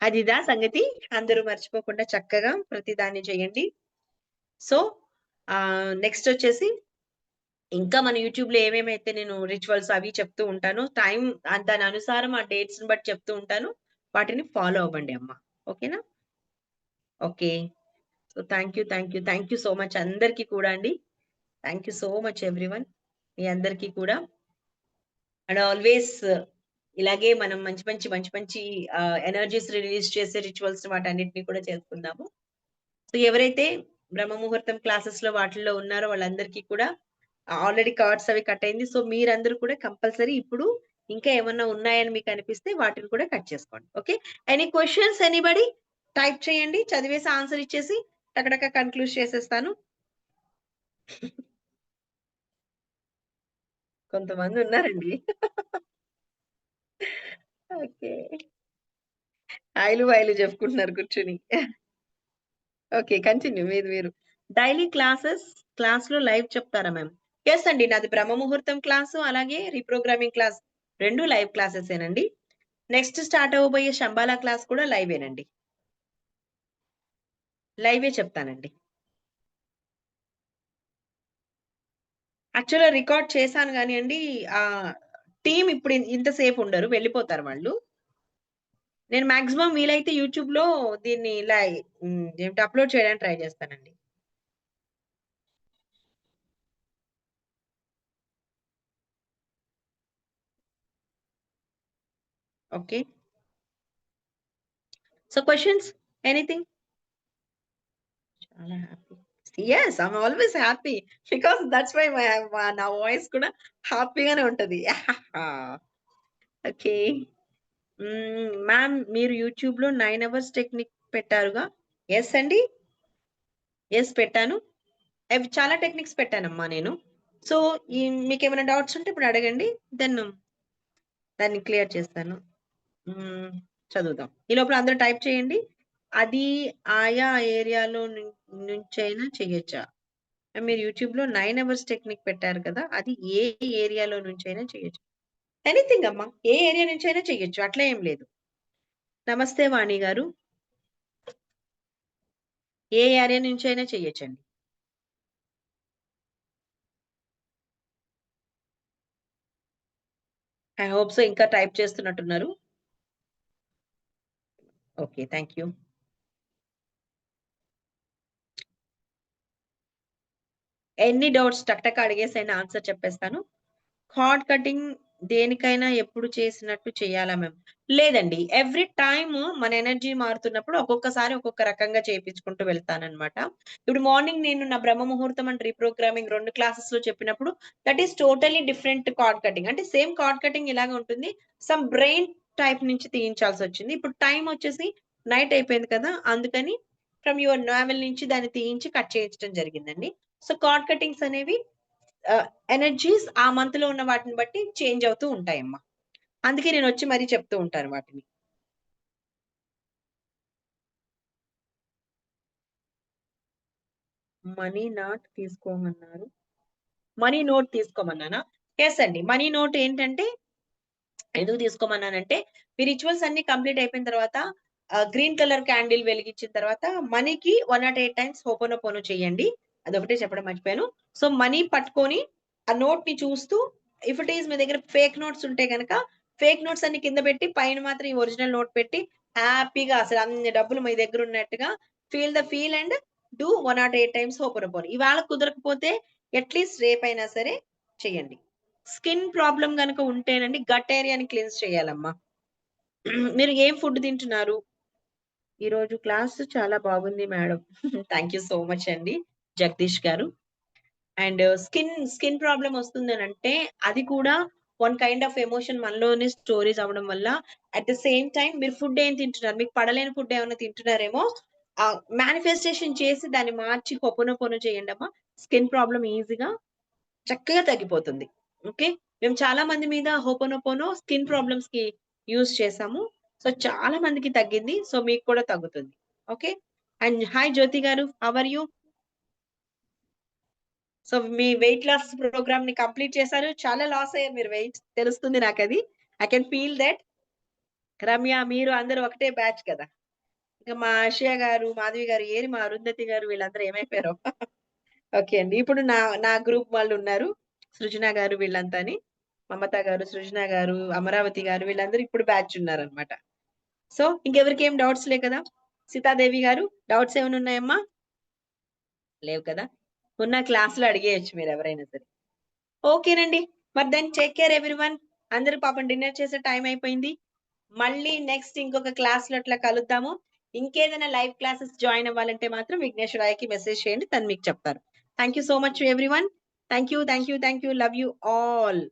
అదిదా సంగతి. అందరూ మర్చిపోకుండా చక్కగా ప్రతి దాన్ని చేయండి. సో నెక్స్ట్ వచ్చేసి ఇంకా మన యూట్యూబ్ లో ఏమేమైతే నేను రిచువల్స్ అవి చెప్తూ ఉంటాను. టైం దాని అనుసారం ఆ డేట్స్ ని బట్టి చెప్తూ ఉంటాను. వాటిని ఫాలో అవ్వండి అమ్మా. ఓకేనా? Okay. So thank you so much అందరికీ కూడా అండి. Thank you so much everyone. మీ అందరికీ కూడా. అండ్ ఆల్వేస్ ఇలాగే మనం మంచి ఎనర్జీస్ రిలీజ్ చేసే రిచువల్స్ వాటన్నిటిని కూడా చేసుకుందాము. సో ఎవరైతే బ్రహ్మ ముహూర్తం క్లాసెస్ లో వాటిల్లో ఉన్నారో వాళ్ళందరికీ కూడా ఆల్రెడీ కార్డ్స్ అవి కట్ అయింది. సో మీరందరూ కూడా కంపల్సరీ ఇప్పుడు ఇంకా ఏమన్నా ఉన్నాయని మీకు అనిపిస్తే వాటిని కూడా కట్ చేసుకోండి. Okay. Any questions anybody type చేయండి. చదివేసి ఆన్సర్ ఇచ్చేసి టకటక కన్క్లూడ్ చేసేస్తాను. కొంతమంది ఉన్నారండి. ఓకే. ఆయిలు వాయిలు చెప్పుకుంటున్నారు కూర్చుని. ఓకే. కంటిన్యూ మీరు. డైలీ క్లాస్‌లో లైవ్ చెప్తారా మ్యామ్? యెస్ అండి. నాది బ్రహ్మ ముహూర్తం క్లాసు అలాగే రీప్రోగ్రామింగ్ క్లాస్ 2 లైవ్ క్లాసెసేనండి. నెక్స్ట్ స్టార్ట్ అవ్వబోయే శంబాలా క్లాస్ కూడా లైవేనండి. లైవే చెప్తానండి. యాక్చువల్‌గా రికార్డ్ చేశాను గానియండి టీమ్ ఇప్పుడు ఇంతసేపు ఉండరు. వెళ్ళిపోతారు వాళ్ళు. నేను మాక్సిమం వీలైతే యూట్యూబ్‌లో దీన్ని ఏంటి అప్‌లోడ్ చేయడానికి ట్రై చేస్తానండి. ఓకే. So questions anything? చాలా happy. Yes I'm always happy because that's why నా వాయిస్ కూడా హ్యాపీగానే ఉంటది. ఓకే. మ్యామ్ మీరు యూట్యూబ్ లో 9 అవర్స్ టెక్నిక్ పెట్టారుగా? ఎస్ అండి, ఎస్ పెట్టాను. అవి చాలా టెక్నిక్స్ పెట్టానమ్మా నేను. సో మీకు ఏమైనా డౌట్స్ ఉంటే ఇప్పుడు అడగండి, దెన్ దాన్ని క్లియర్ చేస్తాను. చదువుదాం. ఈ లోపల అందరూ టైప్ చేయండి. అది ఆయా ఏరియాలో నుంచైనా చేయొచ్చా? మీరు యూట్యూబ్ లో 9 అవర్స్ టెక్నిక్ పెట్టారు కదా, అది ఏ ఏరియాలో నుంచైనా చేయొచ్చు. ఎనీథింగ్ అమ్మా, ఏ ఏరియా నుంచి అయినా చెయ్యొచ్చు, అట్లా ఏం లేదు. నమస్తే వాణి గారు, ఏ ఏరియా నుంచి అయినా చెయ్యొచ్చండి. I hope so. ఇంకా టైప్ చేస్తున్నట్టున్నారు. Okay, thank you. ఎన్ని డౌట్స్ టక్ టక్ అడిగేసైనా ఆన్సర్ చెప్పేస్తాను. కార్డ్ కటింగ్ దేనికైనా ఎప్పుడు చేసినట్టు చేయాలా మ్యామ్? లేదండి, ఎవ్రీ టైమ్ మన ఎనర్జీ మారుతున్నప్పుడు ఒక్కొక్కసారి ఒక్కొక్క రకంగా చేయించుకుంటూ వెళ్తానన్నమాట. ఇప్పుడు మార్నింగ్ నేను నా బ్రహ్మ ముహూర్తం అండ్ రీప్రోగ్రామింగ్ 2 క్లాసెస్ లో చెప్పినప్పుడు that is totally different card cutting. అంటే సేమ్ కార్డ్ కటింగ్ ఇలాగే ఉంటుంది, సమ్ బ్రెయిన్ టైప్ నుంచి తీయించాల్సి వచ్చింది. ఇప్పుడు టైం వచ్చేసి నైట్ అయిపోయింది కదా, అందుకని ఫ్రమ్ యువర్ నావెల్ నుంచి దాన్ని తీయించి కట్ చేయించడం జరిగిందండి. సో కార్డ్ కటింగ్స్ అనేవి ఎనర్జీస్ ఆ మంత్ లో ఉన్న వాటిని బట్టి చేంజ్ అవుతూ ఉంటాయమ్మా. అందుకే నేను వచ్చి మరీ చెప్తూ ఉంటాను వాటిని. మనీ నాట్ తీసుకోమన్నారు, మనీ నోట్ తీసుకోమన్నానా? ఎస్ అండి, మనీ నోట్ ఏంటంటే ఎందుకు తీసుకోమన్నానంటే, మీ రిచువల్స్ అన్ని కంప్లీట్ అయిపోయిన తర్వాత గ్రీన్ కలర్ క్యాండిల్ వెలిగించిన తర్వాత మనీకి 108 టైమ్స్ హోపోనోపోనో చేయండి. అదొకటే చెప్పడం మర్చిపోయాను. సో మనీ పట్టుకొని ఆ నోట్ ని చూస్తూ, ఇఫ్ ఇట్ ఈస్ మీ దగ్గర ఫేక్ నోట్స్ ఉంటే కనుక ఫేక్ నోట్స్ అన్ని కింద పెట్టి పైన మాత్రం ఈ ఒరిజినల్ నోట్ పెట్టి హ్యాపీగా అసలు అన్ని డబ్బులు మీ దగ్గర ఉన్నట్టుగా feel the feel and do 108 times ho'oponopono. ఇవాళ కుదరకపోతే అట్లీస్ట్ రేపైనా సరే చేయండి. స్కిన్ ప్రాబ్లం గనుక ఉంటేనండి గట్ ఏరియాని క్లీన్స్ చేయాలమ్మా. మీరు ఏం ఫుడ్ తింటున్నారు? ఈ రోజు క్లాస్ చాలా బాగుంది madam. Thank you so much అండి జగదీష్ గారు. అండ్ స్కిన్ ప్రాబ్లం వస్తుందనంటే అది కూడా వన్ కైండ్ ఆఫ్ ఎమోషన్ మనలోనే స్టోరీస్ అవ్వడం వల్ల, అట్ ద సేమ్ టైం మీరు ఫుడ్ ఏం తింటున్నారు, మీకు పడలేని ఫుడ్ ఏమైనా తింటున్నారేమో, మేనిఫెస్టేషన్ చేసి దాన్ని మార్చి హొపోనోపోనో చేయండి అమ్మా. స్కిన్ ప్రాబ్లం ఈజీగా చక్కగా తగ్గిపోతుంది. ఓకే, మేము చాలా మంది మీద హోపోనోపోనో స్కిన్ ప్రాబ్లమ్స్ కి యూజ్ చేసాము. సో చాలా మందికి తగ్గింది, సో మీకు కూడా తగ్గుతుంది. Okay, and hi Jyothi garu, how are you? So మీ వెయిట్ లాస్ ప్రోగ్రామ్ ని కంప్లీట్ చేశారు, చాలా లాస్ అయ్యారు మీరు వెయిట్, తెలుస్తుంది నాకు అది. I can feel that. Ramya, మీరు అందరూ ఒకటే బ్యాచ్ కదా. ఇంకా మా ఆశయ గారు, మాధవి గారు, ఏరి మా అరుంధతి గారు, వీళ్ళందరూ ఏమైపోయారో. ఓకే అండి, ఇప్పుడు నా గ్రూప్ వాళ్ళు ఉన్నారు, సృజన గారు వీళ్ళంతాని, మమత గారు, సృజన గారు, అమరావతి గారు, వీళ్ళందరూ ఇప్పుడు బ్యాచ్ ఉన్నారు అనమాట. సో ఇంకెవరికి ఏం డౌట్స్ లే కదా? సీతాదేవి గారు, డౌట్స్ ఏమైనా ఉన్నాయమ్మా? లేవు కదా? ఉన్న క్లాస్ లో అడిగేయచ్చు మీరు ఎవరైనా సరే. ఓకేనండి, మరి దెన్ టేక్ కేర్ ఎవ్రీవన్. అందరూ పాపం డిన్నర్ చేసే టైం అయిపోయింది. మళ్ళీ నెక్స్ట్ ఇంకొక క్లాస్ లో అట్లా కలుద్దాము. ఇంకేదైనా లైవ్ క్లాసెస్ జాయిన్ అవ్వాలంటే మాత్రం విఘ్నేశ్వరాయకి మెసేజ్ చేయండి, తను మీకు చెప్తారు. Thank you so much everyone. Thank you, thank you, thank you. Love you all.